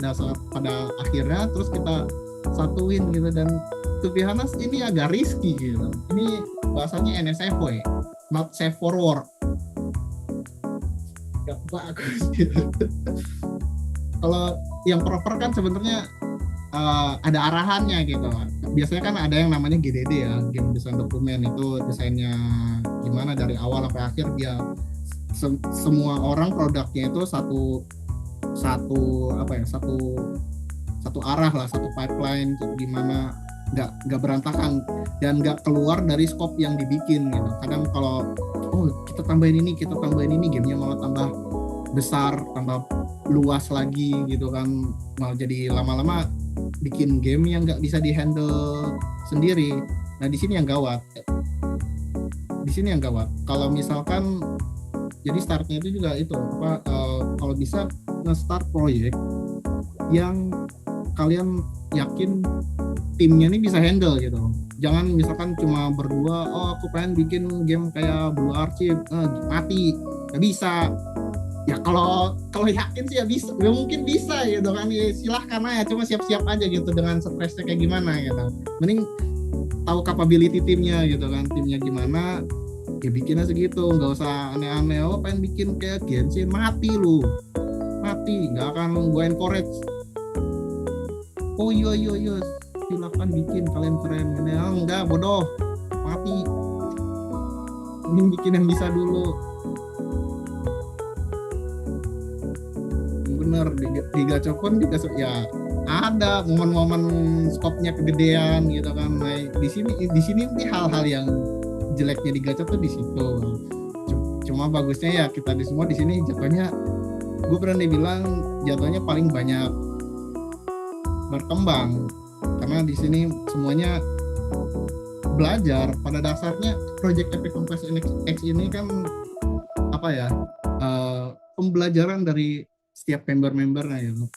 akhirnya terus kita satuin gitu. Dan to be honest ini agak risky gitu. Ini bahasanya NSFW, not safe for work. Gak bagus gitu. Kalau yang proper kan sebenarnya ada arahannya gitu. Biasanya kan ada yang namanya GDD ya, game design dokumen. Itu desainnya gimana dari awal sampai akhir, dia semua orang produknya itu satu arah lah, satu pipeline gimana, nggak berantakan dan nggak keluar dari scope yang dibikin gitu. Kadang kalau kita tambahin ini gamenya malah tambah besar, tambah luas lagi gitu kan, malah jadi lama-lama bikin game yang nggak bisa dihandle sendiri. Nah di sini yang gawat. Kalau misalkan jadi startnya itu juga itu kalau bisa nge-start proyek yang kalian yakin timnya ini bisa handle gitu. Jangan misalkan cuma berdua, aku pengen bikin game kayak Blue Archive, mati, nggak bisa. Ya kalau yakin sih ya bisa, ya mungkin bisa gitu kan, ya silahkan aja, cuma siap-siap aja gitu dengan stresnya kayak gimana gitu. Mending tahu capability timnya gitu kan, timnya gimana, ya bikinnya segitu, nggak usah aneh-aneh. Pengen bikin kayak Genshin, mati, nggak akan gue encourage. Iya silakan bikin, kalian keren. Enggak, bodoh, mati. Ini bikin yang bisa dulu. Bener di Gachapon ya ada momen-momen skopnya kegedean gitu kan. Nah, di sini nih hal-hal yang jeleknya di Gacha tuh di situ. Cuma bagusnya ya kita di semua di sini jatuhnya, gue berani bilang jatuhnya paling banyak berkembang karena di sini semuanya belajar. Pada dasarnya Project Epic Conquest X ini kan pembelajaran dari setiap member-membernya gitu.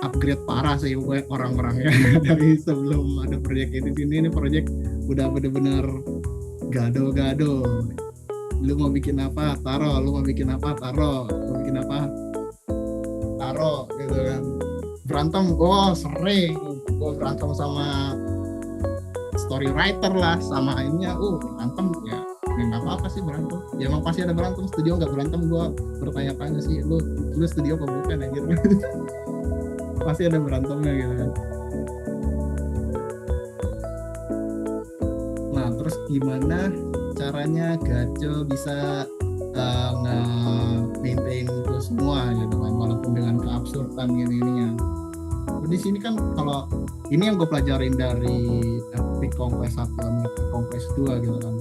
Upgrade parah sih orang-orangnya dari sebelum ada proyek ini proyek udah bener-bener gado. Lu mau bikin apa taruh, lu mau bikin apa taruh gitu kan. Berantem sering gue berantem sama story writer lah, sama ininya berantem ya nggak apa-apa sih berantem, ya emang pasti ada berantem. Studio nggak berantem gue bertanya-tanya sih, lu studio kok bukan ya gitu. Pasti ada berantemnya gitu kan. Nah terus gimana caranya Gacho bisa nge-maintain itu semua gitu kan, walaupun dengan keabsurdan gini-gininya. Di sini kan kalau ini yang gue pelajarin dari Epic Conquest 1 dan Epic Conquest 2 gitu kan.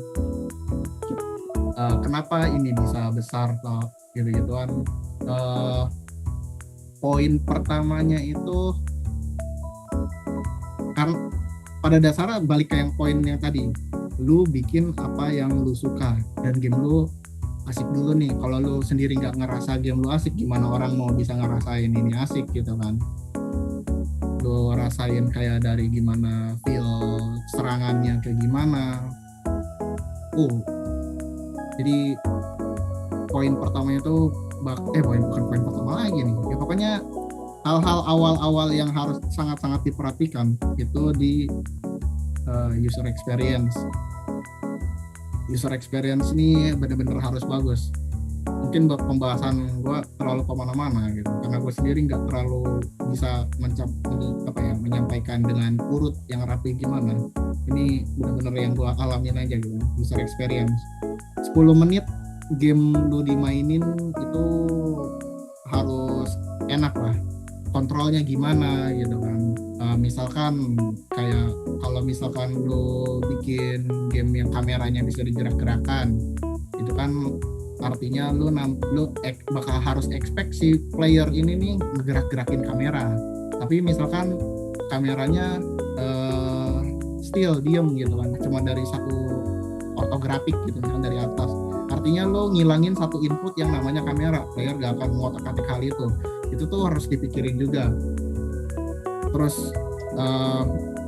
Kenapa ini bisa besar gitu-gituan. Poin pertamanya itu kan pada dasarnya balik ke yang poin yang tadi, lu bikin apa yang lu suka dan game lu asik dulu nih. Kalau lu sendiri nggak ngerasa game lu asik, gimana orang mau bisa ngerasain ini asik gitu kan. Lu rasain kayak dari gimana feel serangannya kayak gimana. Jadi poin pertamanya itu bukan poin pertama lagi nih. Ya pokoknya hal-hal awal-awal yang harus sangat-sangat diperhatikan itu di user experience. User experience ini benar-benar harus bagus. Mungkin buat pembahasan gue terlalu kemana-mana gitu, karena gue sendiri nggak terlalu bisa menyampaikan dengan urut yang rapi gimana. Ini benar-benar yang gue alamin aja gitu, user experience. 10 menit game lu dimainin itu harus enak lah, kontrolnya gimana gitu kan. Misalkan kayak kalau misalkan lo bikin game yang kameranya bisa digerak-gerakan, itu kan artinya bakal harus expect si player ini nih gerak-gerakin kamera. Tapi misalkan kameranya still diem gitu kan, cuma dari satu ortografik gitu misalkan dari atas, artinya lo ngilangin satu input yang namanya kamera, player gak akan ngotak-atik hal itu tuh harus dipikirin juga. Terus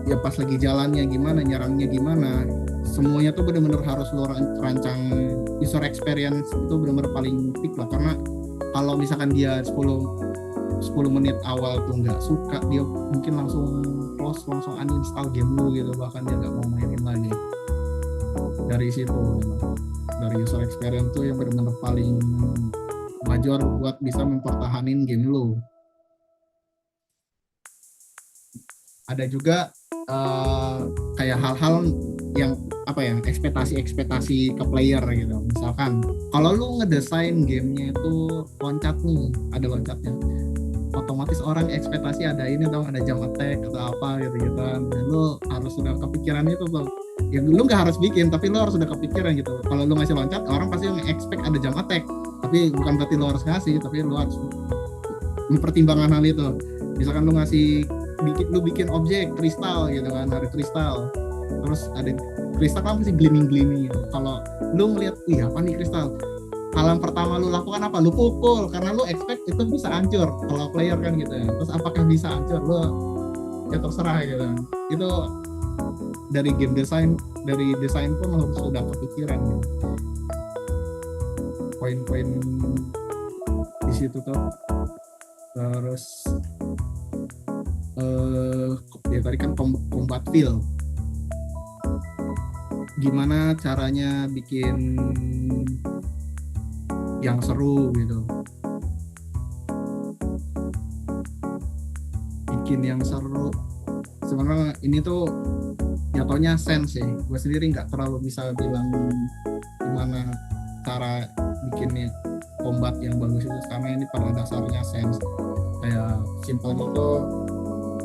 ya pas lagi jalannya gimana, nyerangnya gimana, semuanya tuh benar-benar harus lo rancang. User experience itu benar-benar paling peak lah, karena kalau misalkan dia 10 menit awal tuh nggak suka, dia mungkin langsung close, langsung uninstall game lu gitu, bahkan dia nggak mau mainin lagi. Dari situ, dari user experience tuh yang benar-benar paling major buat bisa mempertahanin game lu. Ada juga kayak hal-hal yang ekspektasi ke player gitu. Misalkan kalau lu ngedesain gamenya itu loncat nih, ada loncatnya, otomatis orang ekspektasi ada ini dong, ada jump attack atau apa gitu kan. Dan lu harus sudah kepikiran itu tuh. Ya lu nggak harus bikin, tapi lu harus sudah kepikiran gitu. Kalau lu ngasih loncat, orang pasti nge-expect ada jump attack. Tapi bukan berarti lu harus ngasih, tapi lu harus mempertimbangkan hal itu. Misalkan lu bikin objek kristal gitu kan, ada kristal. Terus ada kristal kan pasti gleaming gitu. Kalau lu ngeliat, apa nih kristal? Hal yang pertama lu lakukan apa? Lu pukul, karena lu expect itu bisa hancur. Kalau player kan gitu ya. Terus apakah bisa hancur? Lu ya terserah gitu. Itu dari game design, dari desain pun harus sudah kepikiran gitu. Poin-poin di situ tuh. Terus ya tadi kan combat feel. Gimana caranya bikin yang seru gitu, sebenarnya ini tuh jatuhnya sense sih. Gue sendiri nggak terlalu bisa bilang gimana cara bikinnya combat yang bagus itu, karena ini pada dasarnya sense. Kayak simpelnya itu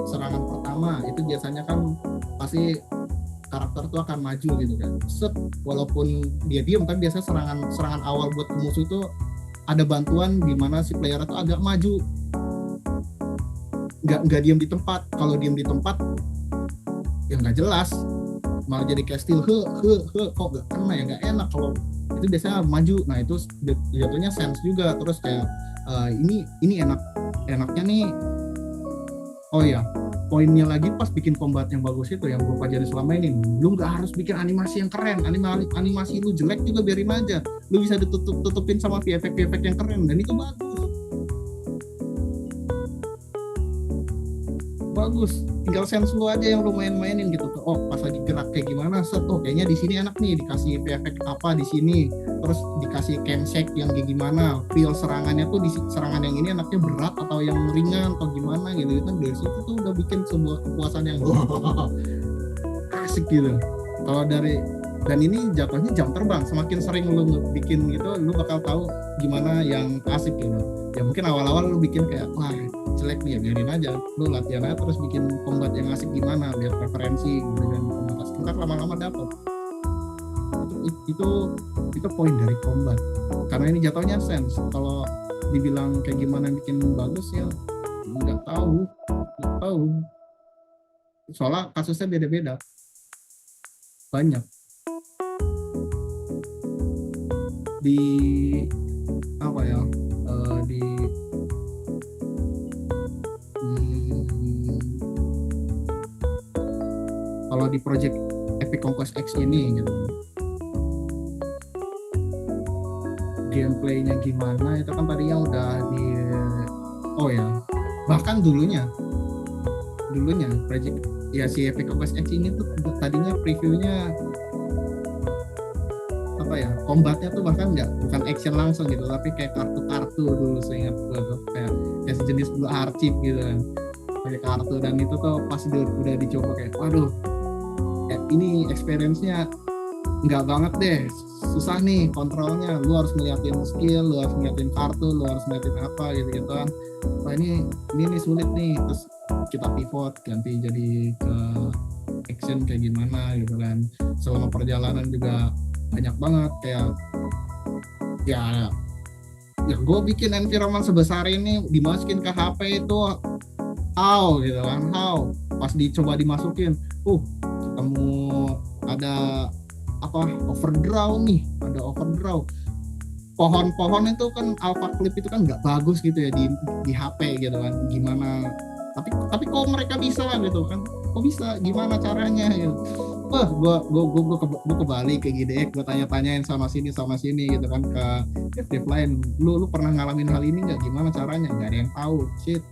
serangan pertama itu biasanya kan pasti karakter tuh akan maju gitu kan, walaupun dia diem, tapi biasanya serangan awal buat musuh tuh ada bantuan di mana si player tuh agak maju, nggak diem di tempat. Kalau diem di tempat ya nggak jelas, malah jadi kayak still kok nggak kena, ya nggak enak. Kalau itu biasanya maju, nah itu jatuhnya sense juga. Terus kayak ini enaknya nih, oh ya, poinnya lagi pas bikin combat yang bagus itu, yang gue pelajari selama ini, lu nggak harus bikin animasi yang keren. Animasi lu jelek juga biarin aja, lu bisa ditutupin sama VFX yang keren, dan itu bagus. Tinggal sense lu aja yang lu mainin gitu. Oh pas lagi gerak kayak gimana, kayaknya di sini enak nih dikasih VFX apa di sini, terus dikasih cam shake yang kayak gimana, feel serangannya tuh di serangan yang ini enaknya berat atau yang ringan atau gimana gitu kan. Dari situ tuh udah bikin sebuah kepuasan yang asik gitu. Kalau dan ini jatuhnya jam terbang, semakin sering lu bikin gitu, lu bakal tahu gimana yang asik gitu. Ya mungkin awal-awal lu bikin kayak wah jelek nih, ya biarin aja, lu latihan aja terus bikin combat yang asik gimana, lihat preferensi dengan combat asik, ntar lama-lama dapet. Itu poin dari combat, karena ini jatuhnya sense. Kalau dibilang kayak gimana bikin bagus ya nggak tahu, soalnya kasusnya beda-beda, banyak. Di apa ya, kalau di project Epic Conquest X ini gitu, gameplaynya gimana itu kan tadinya udah bahkan dulunya project ya si Epic Conquest X ini tuh tadinya previewnya combatnya tuh bahkan bukan action langsung gitu, tapi kayak kartu dulu, seingat gue tuh kayak sejenis dulu archive gitu kan, pakai kartu. Dan itu tuh pas udah dicoba kayak waduh, ini experience-nya nggak banget deh, susah nih kontrolnya, lu harus ngeliatin skill, lu harus ngeliatin kartu, lu harus ngeliatin apa gitu kan. Wah ini nih sulit nih, terus kita pivot ganti jadi ke action kayak gimana gitu kan. Selama perjalanan juga banyak banget kayak ya gue bikin environment sebesar ini dimasukin ke HP itu how gitu kan, how pas dicoba dimasukin ketemu ada apa overdraw nih, ada overdraw pohon-pohon itu kan alpha clip itu kan nggak bagus gitu ya di HP gitu kan, gimana tapi kok mereka bisa gitu kan, kok bisa gimana caranya gitu. Wah gue kebalik kayak gini, gue tanya-tanyain sama sini gitu kan ke dev lain, lu pernah ngalamin hal ini nggak, gimana caranya, nggak ada yang tahu. Shit,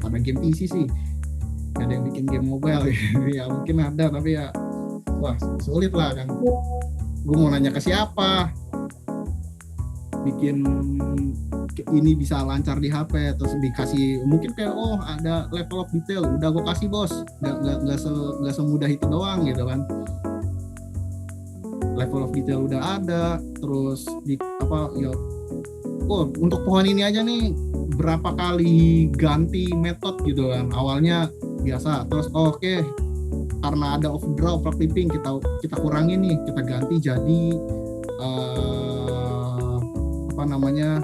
pada game PC sih nggak ada yang bikin game mobile ya mungkin ada tapi ya wah sulit lah kan. Gue mau nanya ke siapa bikin ini bisa lancar di HP, terus dikasih mungkin kayak ada level of detail, udah gue kasih bos, nggak semudah itu doang gitu kan. Level of detail udah ada, terus di apa ya, untuk pohon ini aja nih berapa kali ganti metode gitu kan. Awalnya biasa, terus oke, karena ada overdraw, clipping kita kurangin nih, kita ganti jadi apa namanya,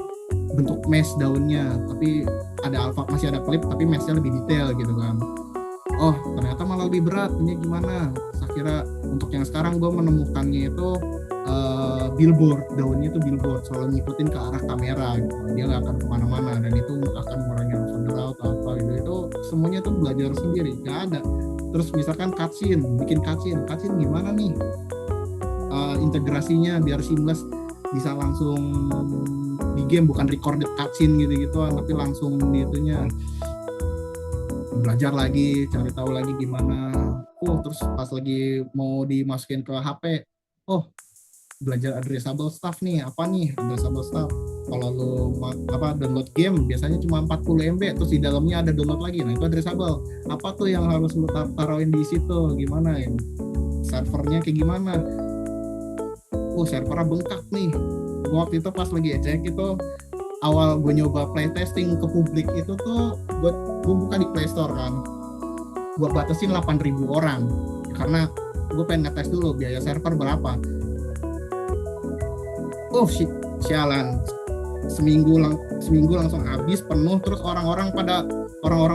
bentuk mesh daunnya, tapi ada alpha, masih ada klip tapi meshnya lebih detail gitu kan. Ternyata malah lebih berat, ini gimana. Saya kira untuk yang sekarang gue menemukannya itu billboard, daunnya itu billboard, selalu ngikutin ke arah kamera gitu. Dia nggak akan kemana-mana dan itu akan mengurangi overdraw atau apa gitu. Itu semuanya tuh belajar sendiri, nggak ada. Terus misalkan bikin cutscene gimana nih integrasinya biar seamless, bisa langsung di game, bukan recorded cutscene gitu-gituan, tapi langsung di itunya. Belajar lagi, cari tahu lagi gimana. Terus pas lagi mau dimasukin ke HP, belajar addressable stuff nih. Apa nih addressable stuff? Kalau lo download game biasanya cuma 40 MB, terus di dalamnya ada download lagi. Nah, itu addressable. Apa tuh yang harus lo taruhin di situ? Gimana ya? Servernya kayak gimana? Servernya bengkak nih. Waktu itu pas lagi cek itu, awal gue nyoba playtesting ke publik itu tuh gue buka di Play Store kan, gue batasin 8.000 orang karena gue pengen ngetes dulu biaya server berapa. Sialan, seminggu langsung habis penuh. Terus orang-orang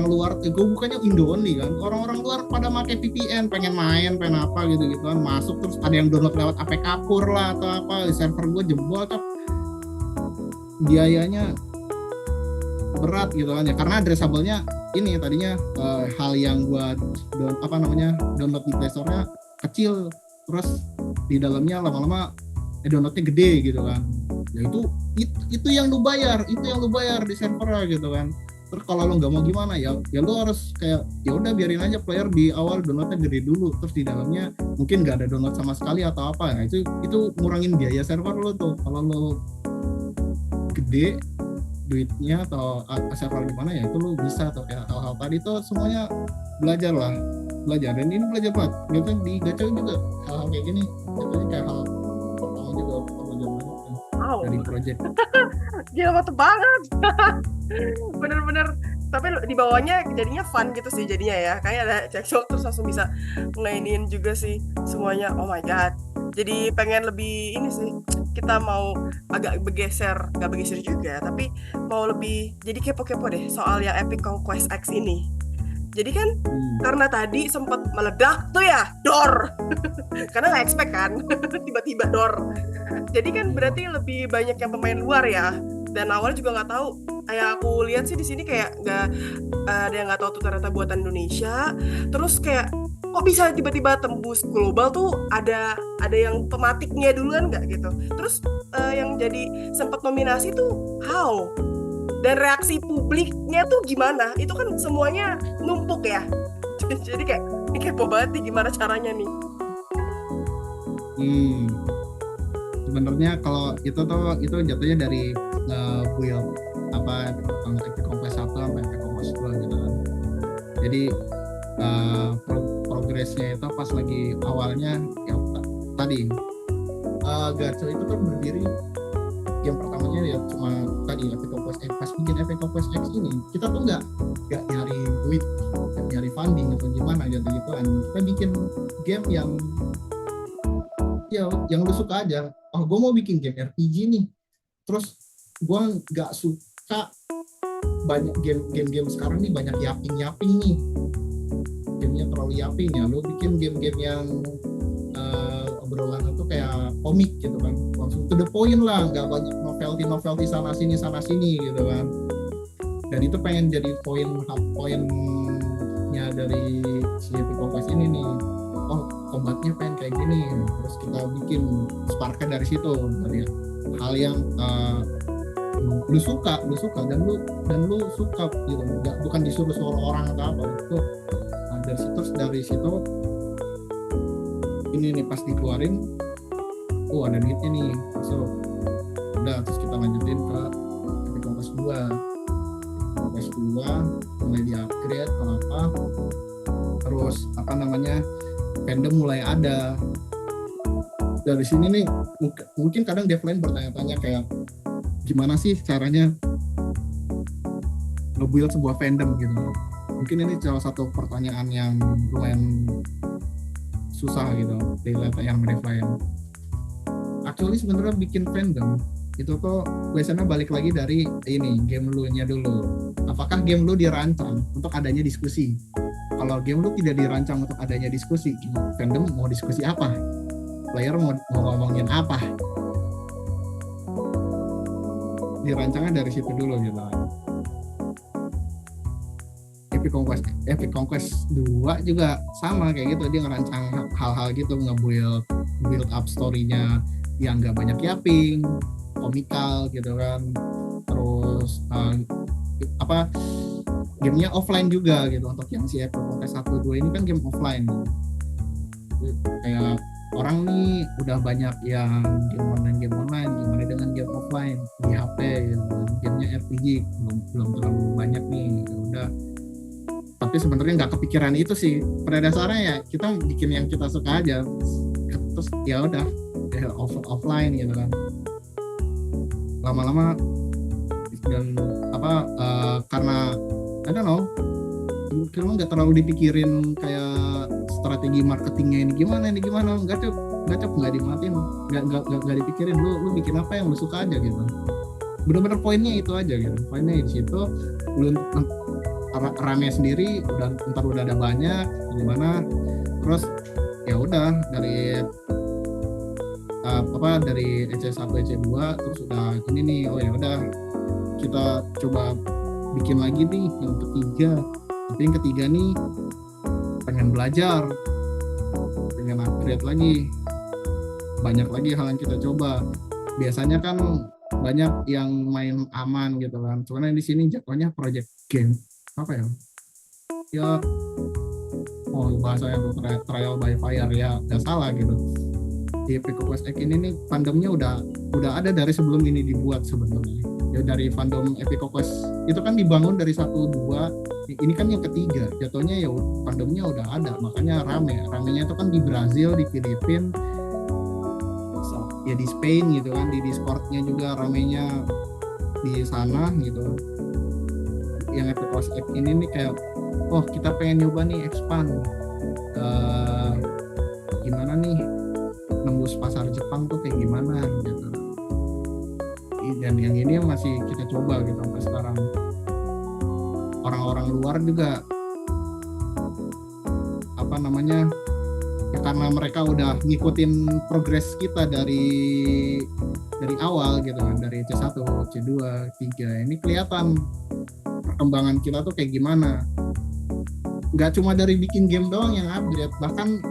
luar, gue bukannya Indo only kan, orang-orang luar pada pakai VPN, pengen main, pengen apa gitu kan, masuk. Terus ada yang download lewat APK Pur lah atau apa, server gue jebol kan, biayanya berat gitu kan ya, karena addressable-nya ini tadinya hal yang gue download di Play Store-nya kecil, terus di dalamnya lama-lama downloadnya gede gitu kan. Ya itu yang lu bayar di server gitu kan. Terus kalau lo nggak mau gimana ya lo harus kayak ya udah biarin aja player di awal downloadnya gede dulu, terus di dalamnya mungkin nggak ada download sama sekali atau apa. Nah, itu ngurangin biaya server lo tuh. Kalau lo gede duitnya atau server gimana ya itu lo bisa. Atau kayak hal-hal tadi tuh semuanya belajar, dan ini belajar banget gitu di gacha juga. Hal-hal kayak gini jatuhnya kayak hal pertama juga belajar banget dari project. Gila, mantep banget. Bener-bener. Tapi di bawahnya jadinya fun gitu sih jadinya ya. Kayak ada cekcok terus langsung bisa ngainin juga sih semuanya. Oh my god. Jadi pengen lebih ini sih. Kita mau agak gak bergeser juga, tapi mau lebih jadi kepo-kepo deh soal yang Epic Conquest X ini. Jadi kan karena tadi sempat meledak tuh ya, door. Karena nggak expect kan, tiba-tiba door. Jadi kan berarti lebih banyak yang pemain luar ya. Dan awalnya juga nggak tahu. Kayak aku lihat sih di sini kayak nggak ada yang nggak tahu tuh ternyata buatan Indonesia. Terus kayak kok bisa tiba-tiba tembus global tuh ada yang pematiknya duluan nggak gitu. Terus yang jadi sempat nominasi tuh how? Dan reaksi publiknya tuh gimana? Itu kan semuanya numpuk ya. Jadi kayak ini kepo banget nih gimana caranya nih. Sebenarnya kalau itu jatuhnya dari build Epic Conquest 1 sampai Epic Conquest 2 gitu kan. Jadi progresnya itu pas lagi awalnya ya tadi Gacha itu kan berdiri, yang pertamanya ya cuma tadi Epic Quest X. Pas bikin Epic Quest X ini kita tuh nggak nyari duit, nggak nyari funding atau gimana gitu gituan. Kita bikin game yang ya yang lu suka aja. Oh, gue mau bikin game RPG nih, terus gue nggak suka banyak game sekarang nih banyak yaping nih, gamenya terlalu yaping ya. Lu bikin game-game yang obrolan itu kayak komik gitu kan, langsung to the point lah, nggak banyak novelty sana sini gitu kan. Dan itu pengen jadi poinnya dari si Epic Quest ini nih. Oh, combatnya pengen kayak gini, terus kita bikin sparknya dari situ, dari hal yang lu suka dan lu suka gitu, bukan disuruh orang atau apa itu. Nah, dari situ ini nih pas dikeluarin, ada duitnya nih, so udah terus kita lanjutin ke Epic Quest 2 mulai di upgrade atau apa, terus fandom mulai ada. Dari sini nih mungkin kadang dev lain bertanya-tanya kayak gimana sih caranya nge-build sebuah fandom gitu. Mungkin ini salah satu pertanyaan yang lumayan susah gitu yang dev lain. Actually sebenarnya bikin fandom itu tuh biasanya balik lagi dari ini game lu nya dulu. Apakah game lu dirancang untuk adanya diskusi? Kalau game lu tidak dirancang untuk adanya diskusi, fandom mau diskusi apa? Player mau ngomongin apa? Dirancangnya dari situ dulu gitu. Epic Conquest 2 juga sama kayak gitu, dia ngerancang hal-hal gitu, nge-build up story-nya yang nggak banyak yaping, komikal gitu kan. Terus gamenya offline juga gitu. Untuk yang si Epic Conquest 1-2 ini kan game offline. Kayak orang nih udah banyak yang game online, gimana dengan game offline di HP gitu. Gamenya RPG belum terlalu banyak nih, ya udah. Tapi sebenarnya nggak kepikiran itu sih. Pada dasarnya ya kita bikin yang kita suka aja. Terus ya udah offline gitu kan. Lama-lama dan karena I don't know, kalau nggak terlalu dipikirin kayak strategi marketingnya ini gimana, nggak dimatiin, nggak dipikirin. Lu bikin apa yang lu suka aja gitu. Bener-bener poinnya itu aja gitu. Poinnya di situ, lu rame sendiri, ntar udah ada banyak gimana. Terus ya udah dari EC1 EC2 terus udah ini nih, oh ya udah kita coba bikin lagi nih yang ketiga. Tapi yang ketiga nih pengen belajar, pengen upgrade lagi, banyak lagi hal yang kita coba. Biasanya kan banyak yang main aman gitu kan, cuman di sini jatuhnya project game apa ya bahasanya trial by fire, ya nggak salah gitu. Di Epic Quest X ini nih fandomnya udah ada dari sebelum ini dibuat sebenarnya. Ya dari fandom Epic Quest itu kan dibangun dari 1-2, ini kan yang ketiga, jatuhnya ya fandomnya udah ada, makanya ramenya itu kan di Brazil, di Filipina, ya di Spain gitu kan, di Discordnya juga ramenya di sana gitu. Yang Epic Quest X ini nih kayak, kita pengen nyoba nih expand, gimana nih nembus pasar Jepang tuh kayak gimana gitu. Dan yang ini masih kita coba gitu sampai sekarang. Orang-orang luar juga ya karena mereka udah ngikutin progres kita dari awal gitu kan, dari C1, C2, C3. Ini kelihatan perkembangan kita tuh kayak gimana. Nggak cuma dari bikin game doang yang upgrade, bahkan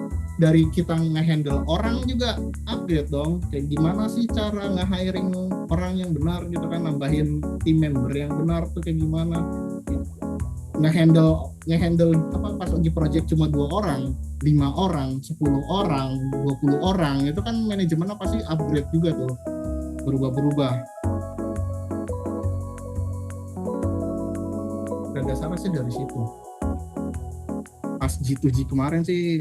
dari kita nge-handle orang juga upgrade dong. Kayak gimana sih cara nge-hiring orang yang benar gitu kan, nambahin team member yang benar tuh kayak gimana. Nge-handle pas lagi project cuma 2 orang, 5 orang, 10 orang, 20 orang, itu kan manajemennya pasti upgrade juga tuh, berubah-berubah. Dan dasarnya sih dari situ. Pas G2G kemarin sih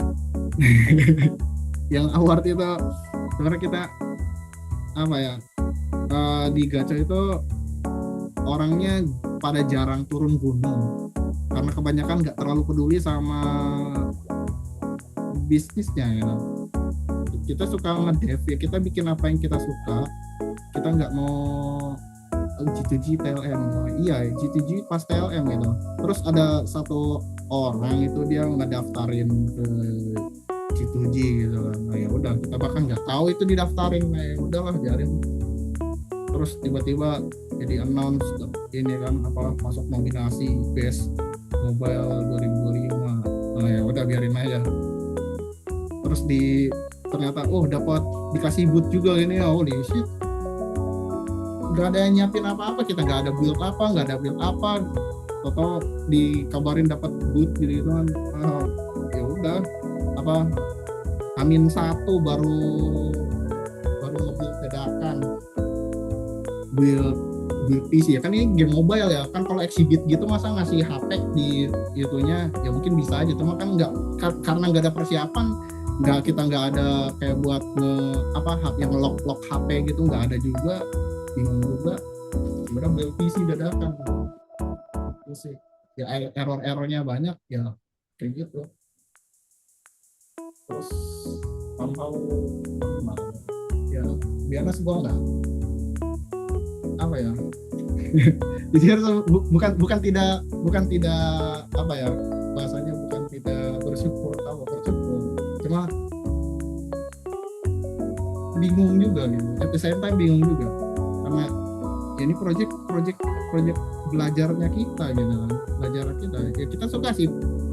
yang award itu sebenarnya kita apa ya, di gacha itu orangnya pada jarang turun gunung karena kebanyakan nggak terlalu peduli sama bisnisnya gitu. Kita suka ngedev ya, kita bikin apa yang kita suka, kita nggak mau G2G TLM. Iya, G2G pas TLM gitu. Terus ada satu orang itu dia ngedaftarin ke G2G gitu kan. Nah, ya udah kita bahkan nggak tahu itu didaftarin. Nah, ya udahlah biarin. Terus tiba-tiba jadi announce ini kan apa masuk nominasi Best Mobile 2025. Nah, ya udah biarin aja. Terus ternyata dapat dikasih boot juga ini, holy shit. Gak ada yang nyiapin apa-apa, kita gak ada build apa, atau dikabarin dapat boot gitu kan. Ya udah apa Amin satu baru nge-build dadakan build PC ya kan, ini game mobile ya kan. Kalau exhibit gitu masa ngasih HP di itunya ya mungkin bisa aja, cuma kan nggak, karena nggak ada persiapan, kita nggak ada kayak buat yang lock HP gitu, nggak ada juga, bingung juga. Sebenarnya build PC dadakan itu sih ya, errornya banyak ya kayak gitu. Terus pantau ya biasa gua nggak apa ya jujur bukan tidak apa ya bahasanya, bukan tidak bersyukur cuma bingung juga gitu, at the same time bingung juga karena ya ini project belajarnya kita gitu kan, belajar kita ya, kita suka sih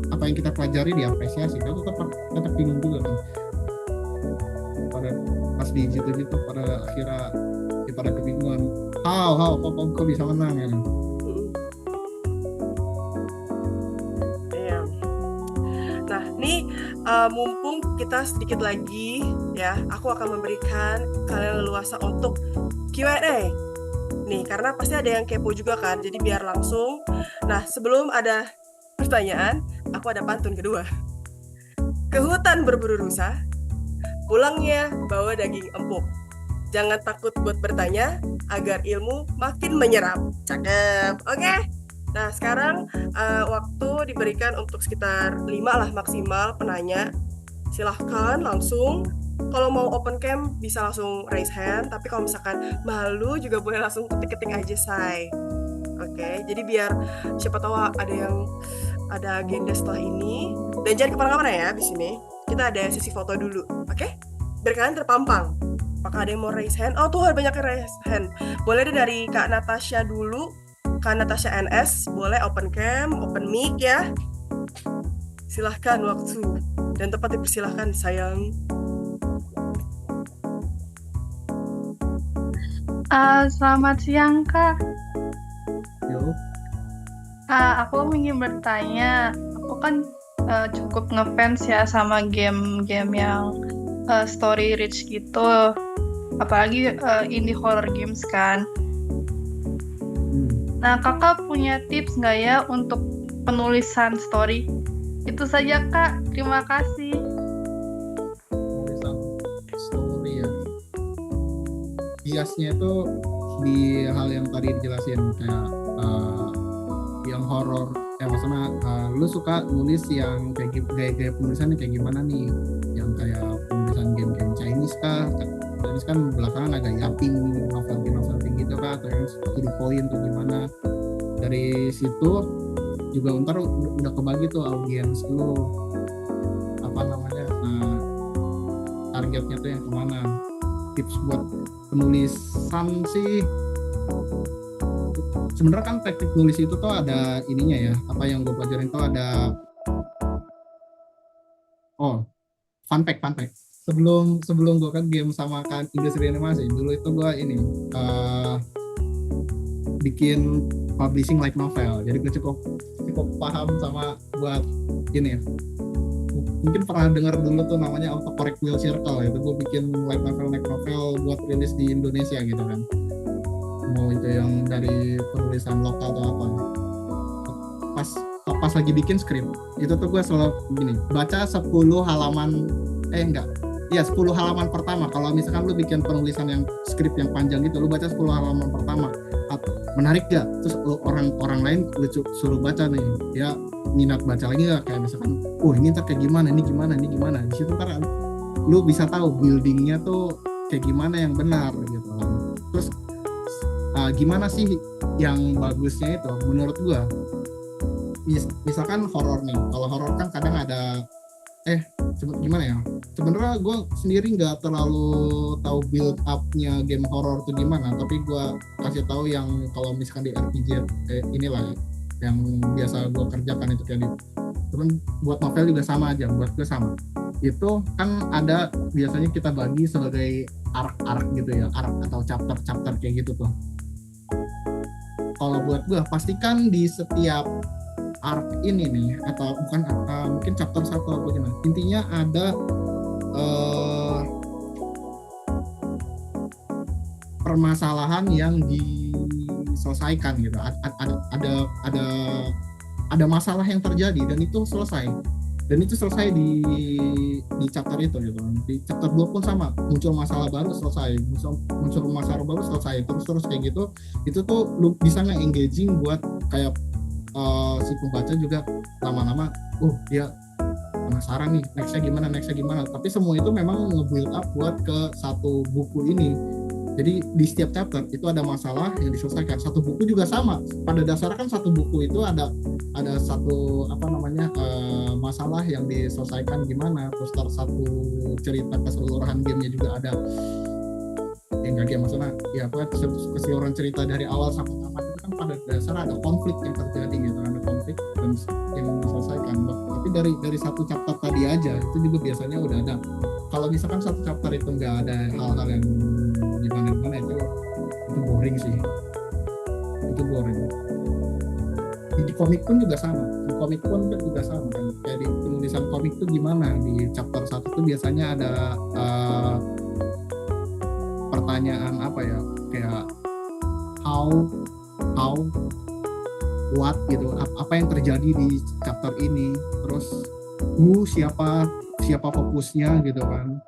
apa yang kita pelajari, diapresiasi, kita tetap bingung juga kan pada pas di gitu pada akhirnya pada kebingungan kok bisa menang ya. Iya. Nah, nih mumpung kita sedikit lagi ya, aku akan memberikan kalian leluasa untuk Q&A. Nih, karena pasti ada yang kepo juga kan, jadi biar langsung. Nah, sebelum ada pertanyaan, aku ada pantun kedua. Ke hutan berburu rusa, pulangnya bawa daging empuk. Jangan takut buat bertanya, agar ilmu makin menyerap. Cakep, oke? Nah, sekarang waktu diberikan untuk sekitar 5 lah maksimal penanya. Silahkan langsung. Kalau mau open cam bisa langsung raise hand, tapi kalau misalkan malu juga boleh langsung ketik-ketik aja, say. Oke, jadi biar siapa tahu ada agenda setelah ini. Dan jangan kemana-mana ya di sini. Kita ada sesi foto dulu, oke? Biar kalian terpampang. Apakah ada yang mau raise hand? Oh tuh ada banyak yang raise hand. Boleh deh dari Kak Natasha dulu. Kak Natasha NS, boleh open cam, open mic ya. Silahkan waktu dan tempat dipersilahkan sayang. Selamat siang Kak. Yo. Aku ingin bertanya, aku kan cukup ngefans ya sama game-game yang story rich gitu, apalagi indie horror games kan. Nah, kakak punya tips nggak ya untuk penulisan story? Itu saja Kak, terima kasih. Penulisan story ya, biasnya itu di hal yang tadi dijelasin kayak yang horor, maksudnya lu suka nulis yang kayak gaya penulisannya kayak gimana nih, yang kayak penulisan game-game Chinese kah? Chinese kan belakangan agak yaping, novel gitu kah, atau yang to the point tuh gimana. Dari situ juga ntar udah kebagi tuh audiens lu apa namanya, targetnya tuh yang kemana. Tips buat penulisan sih sebenarnya kan teknik nulis itu tuh ada ininya ya, apa yang gue pelajarin tuh ada fun fact sebelum gue kan game sama kan industri animasi, dulu itu gue ini bikin publishing like novel, jadi gue cukup paham sama buat ini. Mungkin pernah dengar dulu tuh namanya Autocorrect Wheel Circle, itu gue bikin like novel buat rilis di Indonesia gitu kan, mau itu yang dari penulisan lokal atau apa. Pas lagi bikin skrip itu tuh gue selalu gini, baca 10 halaman ya 10 halaman pertama. Kalau misalkan lu bikin penulisan yang skrip yang panjang gitu, lu baca 10 halaman pertama. Menarik gak? Terus orang lain lu suruh baca nih, ya minat baca lagi gak? Kayak misalkan, ini ntar kayak gimana, ini gimana. Di situ ntar lu bisa tahu buildingnya tuh kayak gimana yang benar gitu. Terus gimana sih yang bagusnya itu? Menurut gua, misalkan horor nih. Kalau horor kan kadang ada gimana ya? Sebenarnya gue sendiri nggak terlalu tahu build up-nya game horor itu gimana, tapi gue kasih tahu yang kalau misalkan di RPG inilah yang biasa gue kerjakan itu kayak temen buat novel juga sama aja, buat gue sama. Itu kan ada biasanya kita bagi sebagai arc gitu ya, arc atau chapter kayak gitu tuh. Kalau buat gue pastikan di setiap arc ini nih, atau bukan mungkin chapter 1 atau gimana, intinya ada permasalahan yang diselesaikan gitu. Ada masalah yang terjadi dan itu selesai di chapter itu gitu. Di chapter 2 pun sama, muncul masalah baru selesai, muncul masalah baru selesai, terus kayak gitu. Itu tuh lu bisa nge-engaging buat kayak si pembaca juga lama-lama dia penasaran nih nextnya gimana, tapi semua itu memang nge-build up buat ke satu buku ini. Jadi di setiap chapter itu ada masalah yang diselesaikan. Satu buku juga sama, pada dasarnya kan satu buku itu ada satu masalah yang diselesaikan gimana, terus satu cerita keseluruhan gamenya juga ada. Enggak game maksudnya ya keseluruhan cerita dari awal sampai tamat itu kan pada dasarnya ada konflik yang terjadi gitu, ada konflik dan yang diselesaikan. Tapi dari satu chapter tadi aja itu juga biasanya udah ada. Kalau misalkan satu chapter itu nggak ada hal-hal yang gimana itu boring sih, itu boring. Di komik pun juga sama, kan kayak di penulisan komik tuh gimana, di chapter 1 tuh biasanya ada pertanyaan kayak how what gitu, apa yang terjadi di chapter ini, terus siapa fokusnya gitu kan,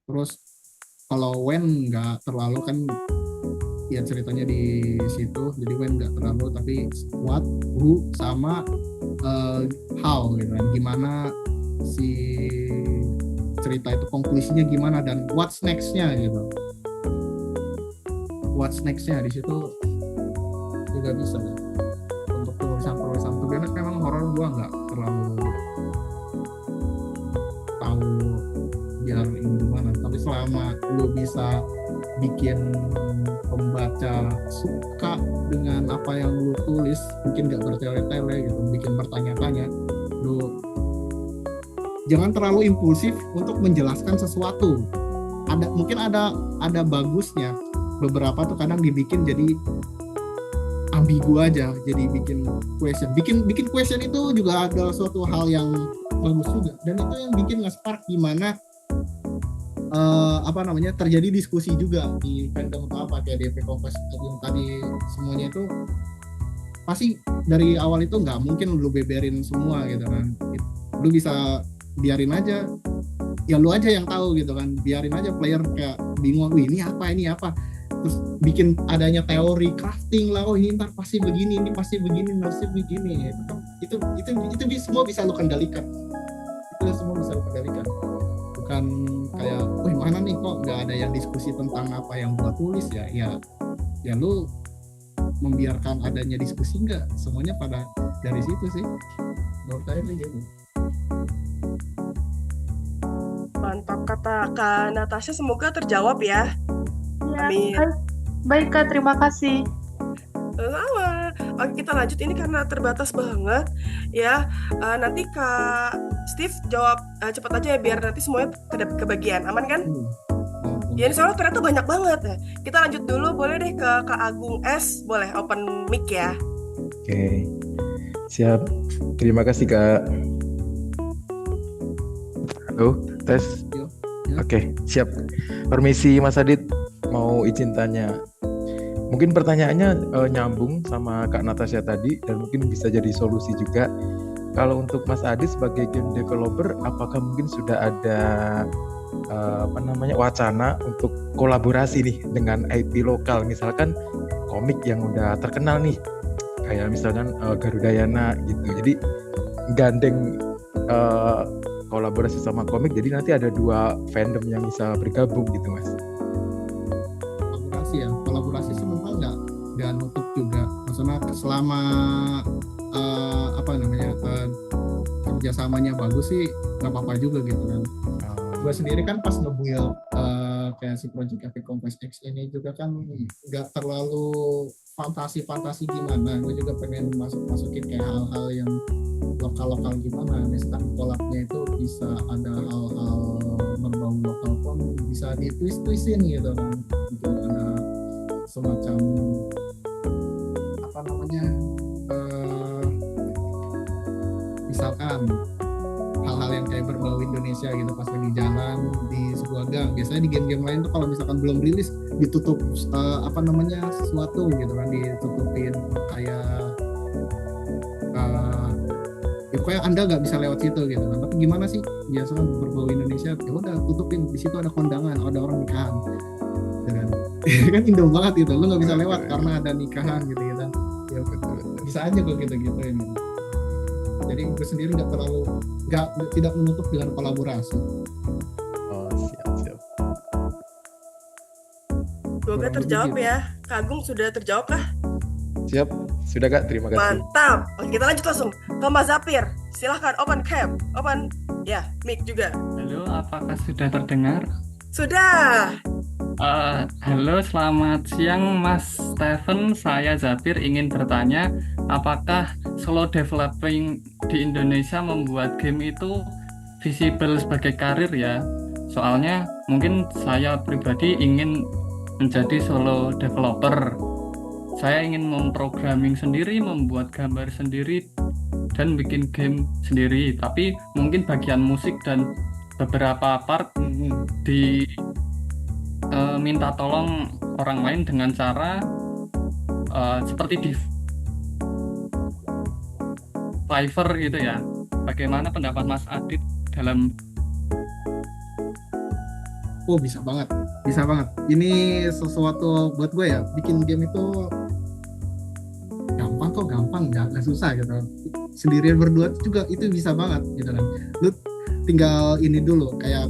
terus kalau when nggak terlalu kan ya ceritanya di situ, jadi when nggak terlalu, tapi what, who, sama how gitu kan, gimana si cerita itu konklusinya gimana dan what's next-nya gitu. What's next-nya di situ juga bisa ya. Untuk tulisan sebenarnya memang horor gua nggak terlalu tahu biar ini gimana, tapi selama lu bisa bikin pembaca suka dengan apa yang lu tulis, mungkin nggak bertele-tele gitu, bikin bertanya-tanya, lu jangan terlalu impulsif untuk menjelaskan sesuatu. Mungkin ada bagusnya. Beberapa tuh kadang dibikin jadi ambigu aja, jadi bikin question. Bikin question itu juga ada suatu hal yang bagus juga. Dan itu yang bikin nge-spark gimana terjadi diskusi juga di fandom atau apa kayak DP Kompas tadi, semuanya itu pasti dari awal itu nggak mungkin lu beberin semua gitu kan. Lu bisa biarin aja, ya lu aja yang tahu gitu kan, biarin aja player kayak bingung, ini apa, terus bikin adanya teori crafting lah, ini ntar pasti begini, ini pasti begini, itu semua bisa lu kendalikan, bukan kayak mana nih kok nggak ada yang diskusi tentang apa yang gua tulis ya lu membiarkan adanya diskusi, nggak semuanya pada dari situ sih menurut saya gitu. Mantap kata Kak Natasha, semoga terjawab ya. Amin. Baik Kak, terima kasih. Sama. Oke, kita lanjut, ini karena terbatas banget ya. Nanti Kak Steve jawab cepat aja ya biar nanti semuanya kebagian. Aman kan? Ya ini soalnya ternyata banyak banget ya. Kita lanjut dulu, boleh deh ke Kak Agung S. Boleh open mic ya. Oke, siap. Terima kasih Kak. Halo, tes. Oke, siap. Permisi Mas Adit, mau izin tanya. Mungkin pertanyaannya nyambung sama Kak Natasha tadi dan mungkin bisa jadi solusi juga. kalau untuk Mas Adi sebagai game developer, apakah mungkin sudah ada wacana untuk kolaborasi nih dengan IP lokal, misalkan komik yang udah terkenal nih, kayak misalkan Garudayana gitu. Jadi gandeng kolaborasi sama komik, jadi nanti ada 2 fandom yang bisa bergabung gitu, Mas. Kolaborasi sebenarnya nggak nutup juga, maksudnya selama kerjasamanya bagus sih nggak apa-apa juga gitu kan. Gue sendiri kan pas nge-build kayak si Project Epic Conquest X ini juga kan nggak terlalu fantasi gimana, gue juga pengen masukin kayak hal-hal yang lokal gimana, misalkan collabnya itu bisa ada hal-hal berbau lokal pun bisa ditwist-twistin gitu kan, gitu ada semacam misalkan hal-hal yang kayak berbau Indonesia gitu pas lagi jalan di sebuah gang. Biasanya di game-game lain tuh kalau misalkan belum rilis ditutup sesuatu gitu kan, ditutupin kayak pokoknya Anda nggak bisa lewat situ gitu kan. Tapi gimana sih biasanya berbau Indonesia, ya udah tutupin, di situ ada kondangan, ada orang nikahan gitu kan. Kan Indo banget gitu, lu nggak bisa lewat karena ada nikahan gitu kan. Ya bisa aja kok gitu ini. Jadi gue sendiri tidak menutup dengan kolaborasi. Oh, siap. Semoga terjawab ya. Kak Agung sudah terjawab kah? Siap, sudah Kak, terima kasih. Mantap. Oke, kita lanjut langsung ke Mas Zafir. Silahkan open cam, open ya mic juga. Halo, apakah sudah terdengar? Sudah. Halo, selamat siang Mas Steven. Saya Zafir ingin bertanya, apakah solo developing di Indonesia membuat game itu visible sebagai karir ya? Soalnya mungkin saya pribadi ingin menjadi solo developer. Saya ingin memprogramming sendiri, membuat gambar sendiri, dan bikin game sendiri. Tapi mungkin bagian musik dan beberapa part minta tolong orang lain dengan cara seperti di Fiverr gitu ya. Bagaimana pendapat Mas Adit dalam? Oh, bisa banget. Ini sesuatu buat gue ya, bikin game itu gampang, nggak susah gitu. Sendirian berdua juga itu bisa banget gitu kan. Lu tinggal ini dulu kayak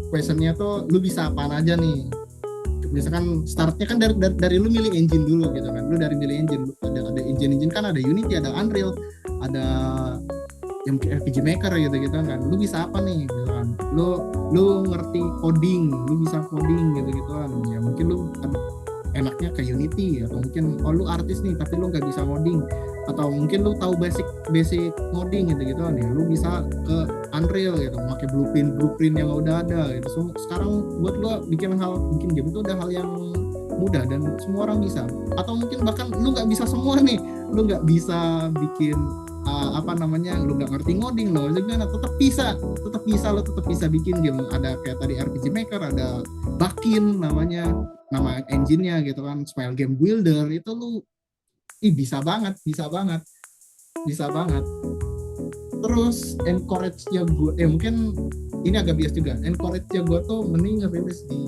questionnya tuh lu bisa apaan aja nih. Misalkan startnya kan dari lu milih engine dulu gitu kan. Lu dari milih engine, ada engine kan, ada Unity, ada Unreal, ada yang RPG Maker gitu kan. Lu bisa apa nih gitu kan. Lu ngerti coding, lu bisa coding gitu kan. Ya mungkin lu enaknya ke Unity, atau mungkin lu artis nih tapi lu nggak bisa coding, atau mungkin lu tahu basic coding gitu kan ya, lu bisa ke Unreal gitu, pakai blueprint yang udah ada gitu. So, sekarang buat lu bikin game itu udah hal yang mudah dan semua orang bisa. Atau mungkin bahkan lu nggak bisa semua nih, lu nggak bisa bikin lu nggak ngerti ngoding lo, tetap bisa bikin game. Ada kayak tadi RPG Maker, ada Bakin nama engine-nya gitu kan, Smile Game Builder, itu lu bisa banget. Terus encourage-nya gue, mungkin ini agak bias juga, encourage-nya gue tuh mending ngerilis di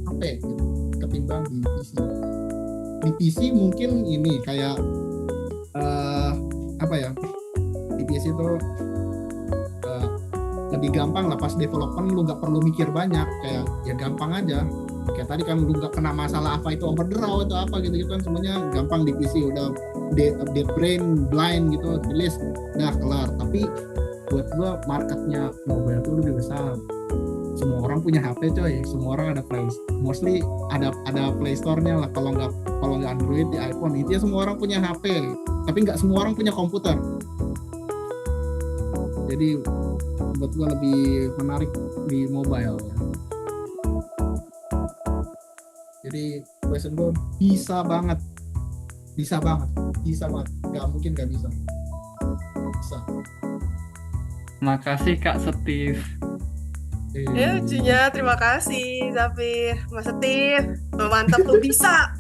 HP gitu, ketimbang di PC. Di PC mungkin ini kayak di PC itu lebih gampang lah, pas development lu nggak perlu mikir banyak, kayak ya gampang aja. Kayak tadi kan lu nggak kena masalah apa itu overdraw atau apa gitu kan, semuanya gampang di PC. Udah dead brain blind gitu, rilis udah kelar. Tapi buat gua marketnya mobile itu lebih besar. Semua orang punya HP coy, semua orang ada mostly ada Play Store-nya lah, kalau nggak Android di iPhone. Intinya semua orang punya HP, tapi nggak semua orang punya komputer. Jadi buat gue lebih menarik di mobile ya. Jadi question gue bisa banget, nggak mungkin nggak bisa. Makasih Kak Steve. Ya lucunya, terima kasih Zafir. Mas Steve, mantap tuh, bisa.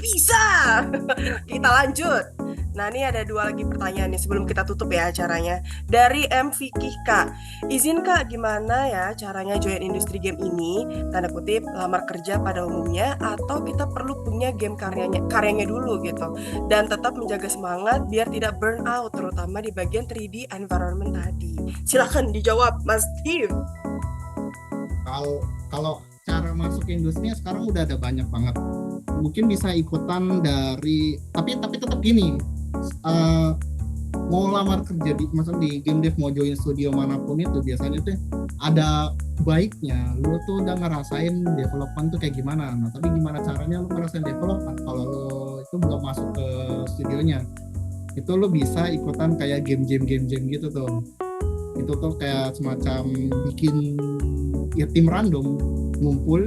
Kita lanjut Nah, ini ada 2 lagi pertanyaan nih sebelum kita tutup ya acaranya. Dari M. Fikih Kak, izin Kak, gimana ya caranya join industri game ini? Tanda kutip, lamar kerja pada umumnya, atau kita perlu punya game karyanya dulu gitu. Dan tetap menjaga semangat biar tidak burn out, terutama di bagian 3D environment tadi. Silahkan dijawab, Mas Steve. Kalau cara masuk ke industrinya sekarang udah ada banyak banget. Mungkin bisa ikutan dari tapi tetap gini. Mau lamar kerja misalnya di game dev, mau join studio manapun itu biasanya tuh ada baiknya lu tuh udah ngerasain development tuh kayak gimana. Nah, tapi gimana caranya lu ngerasain development kalau lu itu belum masuk ke studionya? Itu lu bisa ikutan kayak game gitu tuh. Itu tuh kayak semacam bikin ya tim random ngumpul,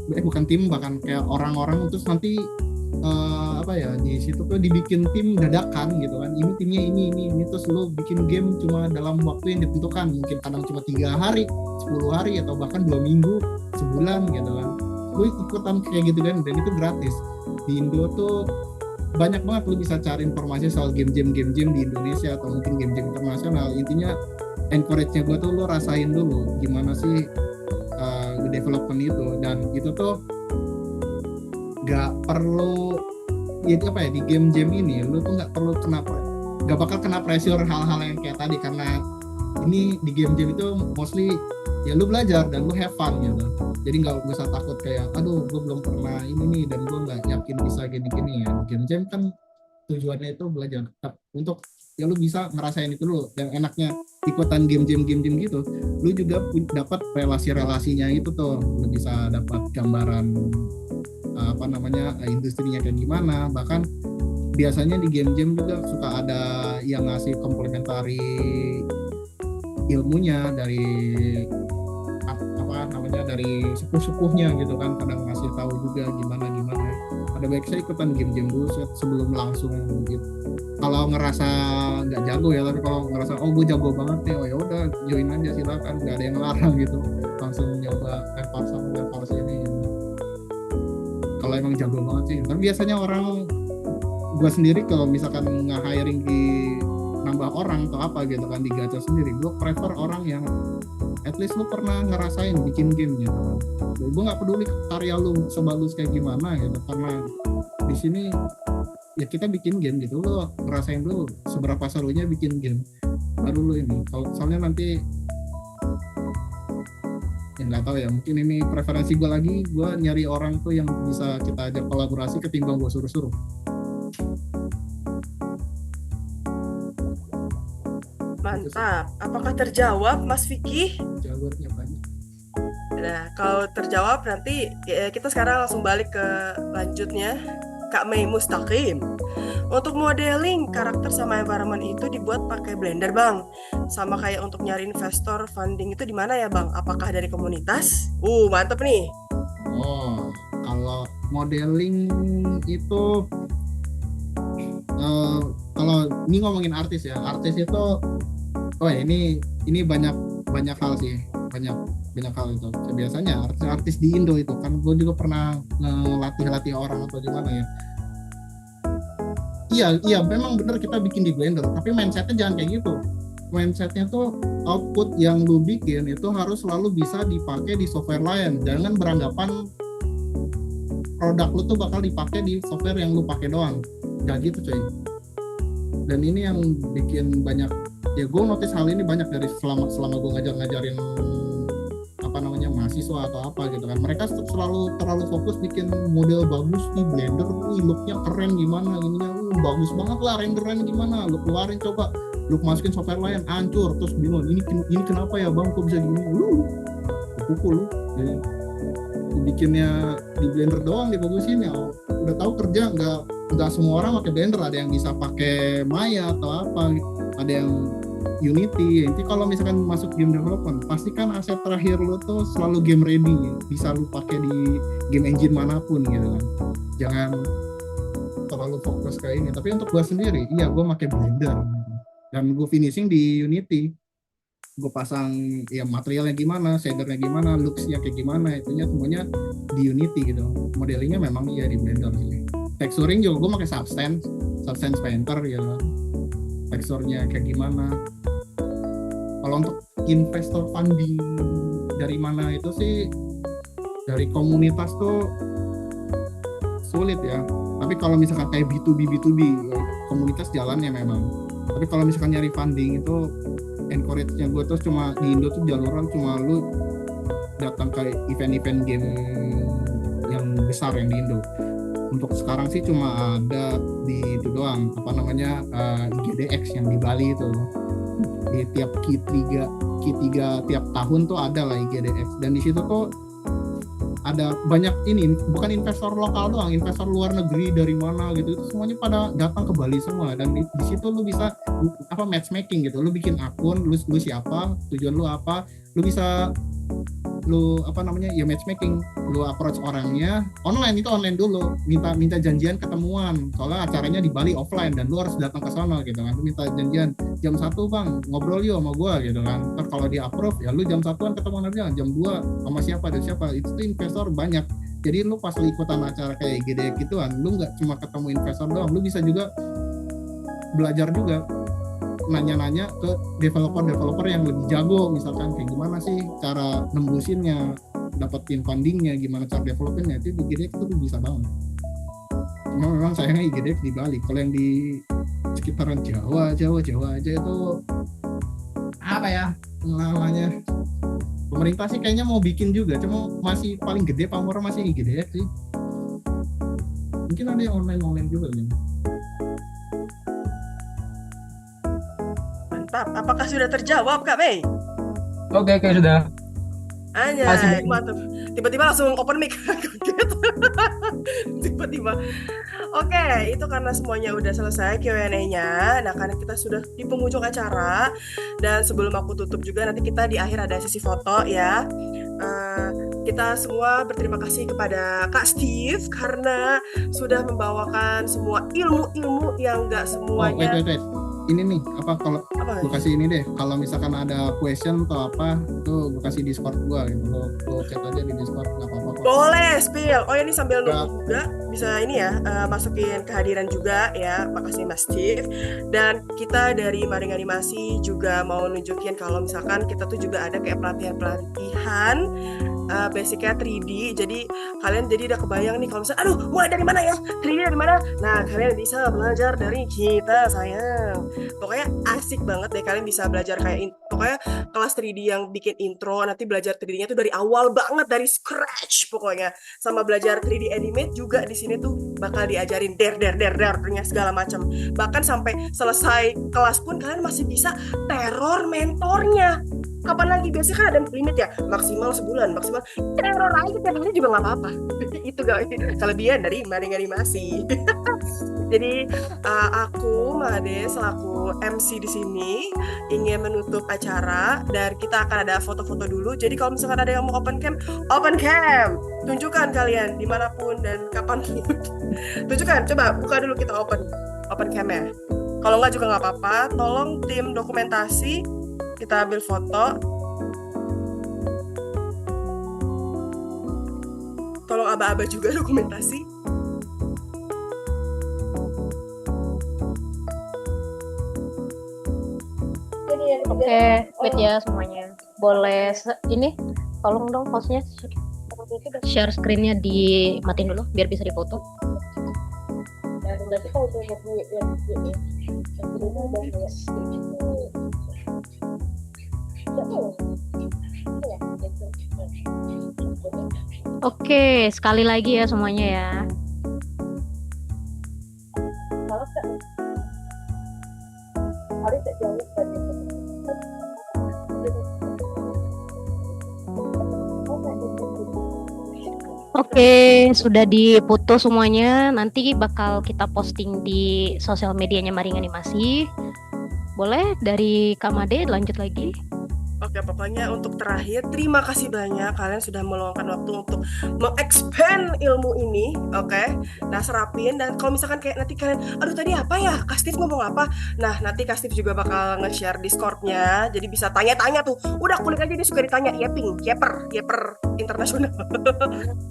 bukan tim, bahkan kayak orang-orang terus nanti di situ tuh dibikin tim dadakan gitu kan, ini timnya ini terus lo bikin game cuma dalam waktu yang ditentukan, mungkin kadang cuma 3 hari, 10 hari, atau bahkan 2 minggu, sebulan gitu kan, lo ikutan kayak gitu kan, dan itu gratis. Di Indo tuh banyak banget lo bisa cari informasi soal game-game di Indonesia atau mungkin game-game internasional. Intinya encourage-nya gue tuh lo rasain dulu gimana sih development itu, dan itu tuh gak perlu ya di game-game ini lu tuh gak bakal kena pressure hal-hal yang kayak tadi, karena ini di game-game itu mostly ya lu belajar dan lu have fun gitu. Jadi gak usah takut kayak aduh gue belum pernah ini nih dan gue gak yakin bisa gini-gini ya. Game-game kan tujuannya itu belajar untuk ya lu bisa ngerasain itu dulu. Dan enaknya ikutan game-game gitu, lu juga dapat relasi-relasinya itu tuh, lu bisa dapat gambaran industrinya kayak gimana. Bahkan biasanya di game-game juga suka ada yang ngasih komplementari ilmunya dari dari sepuh-sepuhnya gitu kan, kadang ngasih tahu juga gimana. Ada baik saya ikutan game-game dulu sebelum langsung gitu. Kalau ngerasa nggak jago ya, tapi kalau ngerasa gue jago banget nih, ya udah join aja silakan, nggak ada yang larang gitu, langsung nyoba lempar sini gitu. Kalau emang jago banget sih. Tapi biasanya orang, gue sendiri kalau misalkan nge-hiring di nambah orang atau apa gitu kan, di gacha sendiri, gue prefer orang yang at least lu pernah ngerasain bikin game gitu kan. Gue nggak peduli karya lu sebagus kayak gimana gitu, karena di sini ya kita bikin game gitu, lu ngerasain dulu seberapa serunya bikin game, baru lu ini. Kalau soalnya nanti ya nggak tahu ya, mungkin ini preferensi gue lagi, gue nyari orang tuh yang bisa kita ajak kolaborasi ketimbang gue suruh-suruh. Mantap. Apakah terjawab, Mas Vicky? Jawabnya banyak. Nah, kalau terjawab nanti kita sekarang langsung balik ke lanjutnya. Kak Mei Mustaqim. Untuk modeling karakter sama environment itu dibuat pakai Blender, Bang. Sama kayak untuk nyari investor funding itu di mana ya, Bang? Apakah dari komunitas? Mantep nih. Kalau modeling itu kalau ini ngomongin artis ya. Artis itu ini banyak hal sih. Banyak hal itu. Biasanya artis di Indo itu kan, gue juga pernah ngelatih orang atau gimana ya. Iya, memang benar kita bikin di Blender, tapi mindsetnya jangan kayak gitu. Mindsetnya tuh output yang lu bikin itu harus selalu bisa dipakai di software lain. Jangan beranggapan produk lu tuh bakal dipakai di software yang lu pakai doang. Gak gitu coy. Dan ini yang bikin banyak, ya gue notice hal ini banyak dari selama gue ngajarin mahasiswa atau apa gitu kan. Mereka selalu terlalu fokus bikin model bagus di Blender, looknya keren gimana, ininya bagus banget lah, renderan gimana, lu keluarin coba, lu masukin software lain, hancur, terus bingung, ini kenapa ya bang, kok bisa gini, pukul lu. Jadi, bikinnya di Blender doang dibagusin ya, udah tahu kerja nggak semua orang pakai Blender, ada yang bisa pakai Maya atau apa, ada yang Unity. Jadi kalau misalkan masuk game development, pastikan aset terakhir lo tuh selalu game ready, bisa lo pakai di game engine manapun gitu kan. Jangan terlalu fokus kayak ini. Tapi untuk gue sendiri, gue pakai Blender dan gue finishing di Unity. Gue pasang ya materialnya gimana, shadernya gimana, looks-nya kayak gimana, itunya semuanya di Unity gitu. Modelingnya memang di Blender sih. Texturing juga gue pakai Substance. sense painter ya, teksturnya kayak gimana. Kalau untuk investor funding dari mana itu sih dari komunitas tuh sulit ya. Tapi kalau misalkan kayak B2B komunitas jalannya memang. Tapi kalau misalkan nyari funding itu encourage-nya gue tuh cuma di Indo tuh jaluran cuma lu datang ke event-event game yang besar yang di Indo. Untuk sekarang sih cuma ada di itu doang, apa namanya, IGDX yang di Bali itu. Di tiap Q3 tiap tahun tuh ada lah IGDX, dan di situ tuh ada banyak ini, bukan investor lokal doang, investor luar negeri dari mana gitu, itu semuanya pada datang ke Bali semua. Dan di situ lu bisa apa matchmaking gitu, lu bikin akun, lu siapa, tujuan lu apa, lu bisa lu apa namanya ya matchmaking, lu approach orangnya online, itu online dulu, minta janjian ketemuan, soalnya acaranya di Bali offline dan lu harus datang ke sana gitu kan. Lu minta janjian jam 1 bang ngobrol yuk sama gua gitu kan, ntar kalau di approve ya lu jam 1-an ketemuan aja, jam 2 sama siapa dan siapa. Itu tuh investor banyak. Jadi lu pas lu ikutan acara kayak gede gituan, lu nggak cuma ketemu investor doang, lu bisa juga belajar juga, nanya-nanya ke developer yang lebih jago, misalkan kayak gimana sih cara nembusinnya, dapetin fundingnya, gimana cara developingnya. Itu di IGDX itu bisa banget. Cuma memang sayangnya IGDX di Bali. Kalau yang di sekitaran Jawa aja itu apa ya namanya, pemerintah sih kayaknya mau bikin juga, cuma masih paling gede pamornya masih IGDX sih. Mungkin ada yang online juga nih. Apakah sudah terjawab Kak Mei? Oke, sudah. Anjay, mantap. Tiba-tiba langsung open mic. Tiba-tiba. Oke, itu karena semuanya udah selesai Q&A-nya. Nah, karena kita sudah di penghujung acara, dan sebelum aku tutup juga, nanti kita di akhir ada sesi foto ya. Kita semua berterima kasih kepada Kak Steve karena sudah membawakan semua ilmu-ilmu yang nggak semuanya. Wait. Ini nih, kalau gue kasih ini deh, kalau misalkan ada question atau apa, tuh gue kasih Discord gue gitu, lo chat aja di Discord, nggak apa-apa kok. Boleh, spill. Oh ini sambil nunggu juga, bisa ini ya, masukin kehadiran juga ya, makasih Mas Steve. Dan kita dari Maring Animasi juga mau nunjukin kalau misalkan kita tuh juga ada kayak pelatihan basicnya 3D, jadi kalian jadi udah kebayang nih kalau misalnya aduh mulai dari mana ya, 3D dari mana, nah kalian bisa belajar dari kita sayang. Pokoknya asik banget deh, kalian bisa belajar kayak pokoknya kelas 3D yang bikin intro, nanti belajar 3D-nya tuh dari awal banget, dari scratch pokoknya, sama belajar 3D animate juga di sini tuh bakal diajarin der segala macam. Bahkan sampai selesai kelas pun kalian masih bisa teror mentornya. Kapan lagi? Biasanya kan ada limit ya, maksimal sebulan, maksimal teror aja tiap hari juga nggak apa-apa. Itu guys kelebihan dari Maring Animasi. Jadi aku Made selaku MC di sini ingin menutup acara, dan kita akan ada foto-foto dulu. Jadi kalau misalkan ada yang mau open cam, tunjukkan kalian dimanapun dan kapanpun. Tunjukkan, coba buka dulu, kita open cam-nya. Kalau nggak juga nggak apa-apa. Tolong tim dokumentasi, kita ambil foto. Tolong aba-aba juga dokumentasi. Oke, wait ya semuanya. Boleh ini tolong dong hostnya share screen-nya dimatiin dulu biar bisa difoto. Oke, sekali lagi ya semuanya ya. Oke, sudah dipoto semuanya. Nanti bakal kita posting di sosial medianya Maring Animasi. Boleh dari Kak Made lanjut lagi. Oke, pokoknya untuk terakhir, terima kasih banyak kalian sudah meluangkan waktu untuk mengexpand ilmu ini, oke? Nah, serapin, dan kalau misalkan kayak nanti kalian, aduh tadi apa ya, Kak Steve ngomong apa? Nah, nanti Kak Steve juga bakal nge-share Discord-nya, jadi bisa tanya-tanya tuh. Udah klik aja, dia suka ditanya, Yeper internasional.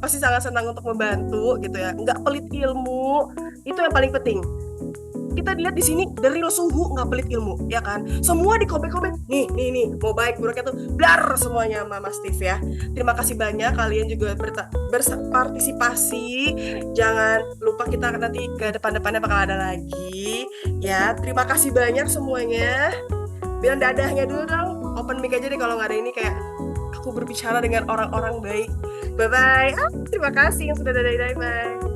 Pasti sangat senang untuk membantu gitu ya, nggak pelit ilmu, itu yang paling penting. kita dilihat di sini the real suhu, nggak pelit ilmu, ya kan? Semua dikobek-kobek. Nih, mau baik buruknya tuh blar semuanya sama Mas Steve ya. Terima kasih banyak kalian juga berpartisipasi. Jangan lupa kita nanti ke depan-depannya bakal ada lagi. Ya, terima kasih banyak semuanya. Bilang dadahnya dulu dong. Open mic aja deh kalau nggak ada ini, kayak aku berbicara dengan orang-orang baik. Bye-bye. Terima kasih yang sudah dadah. Bye.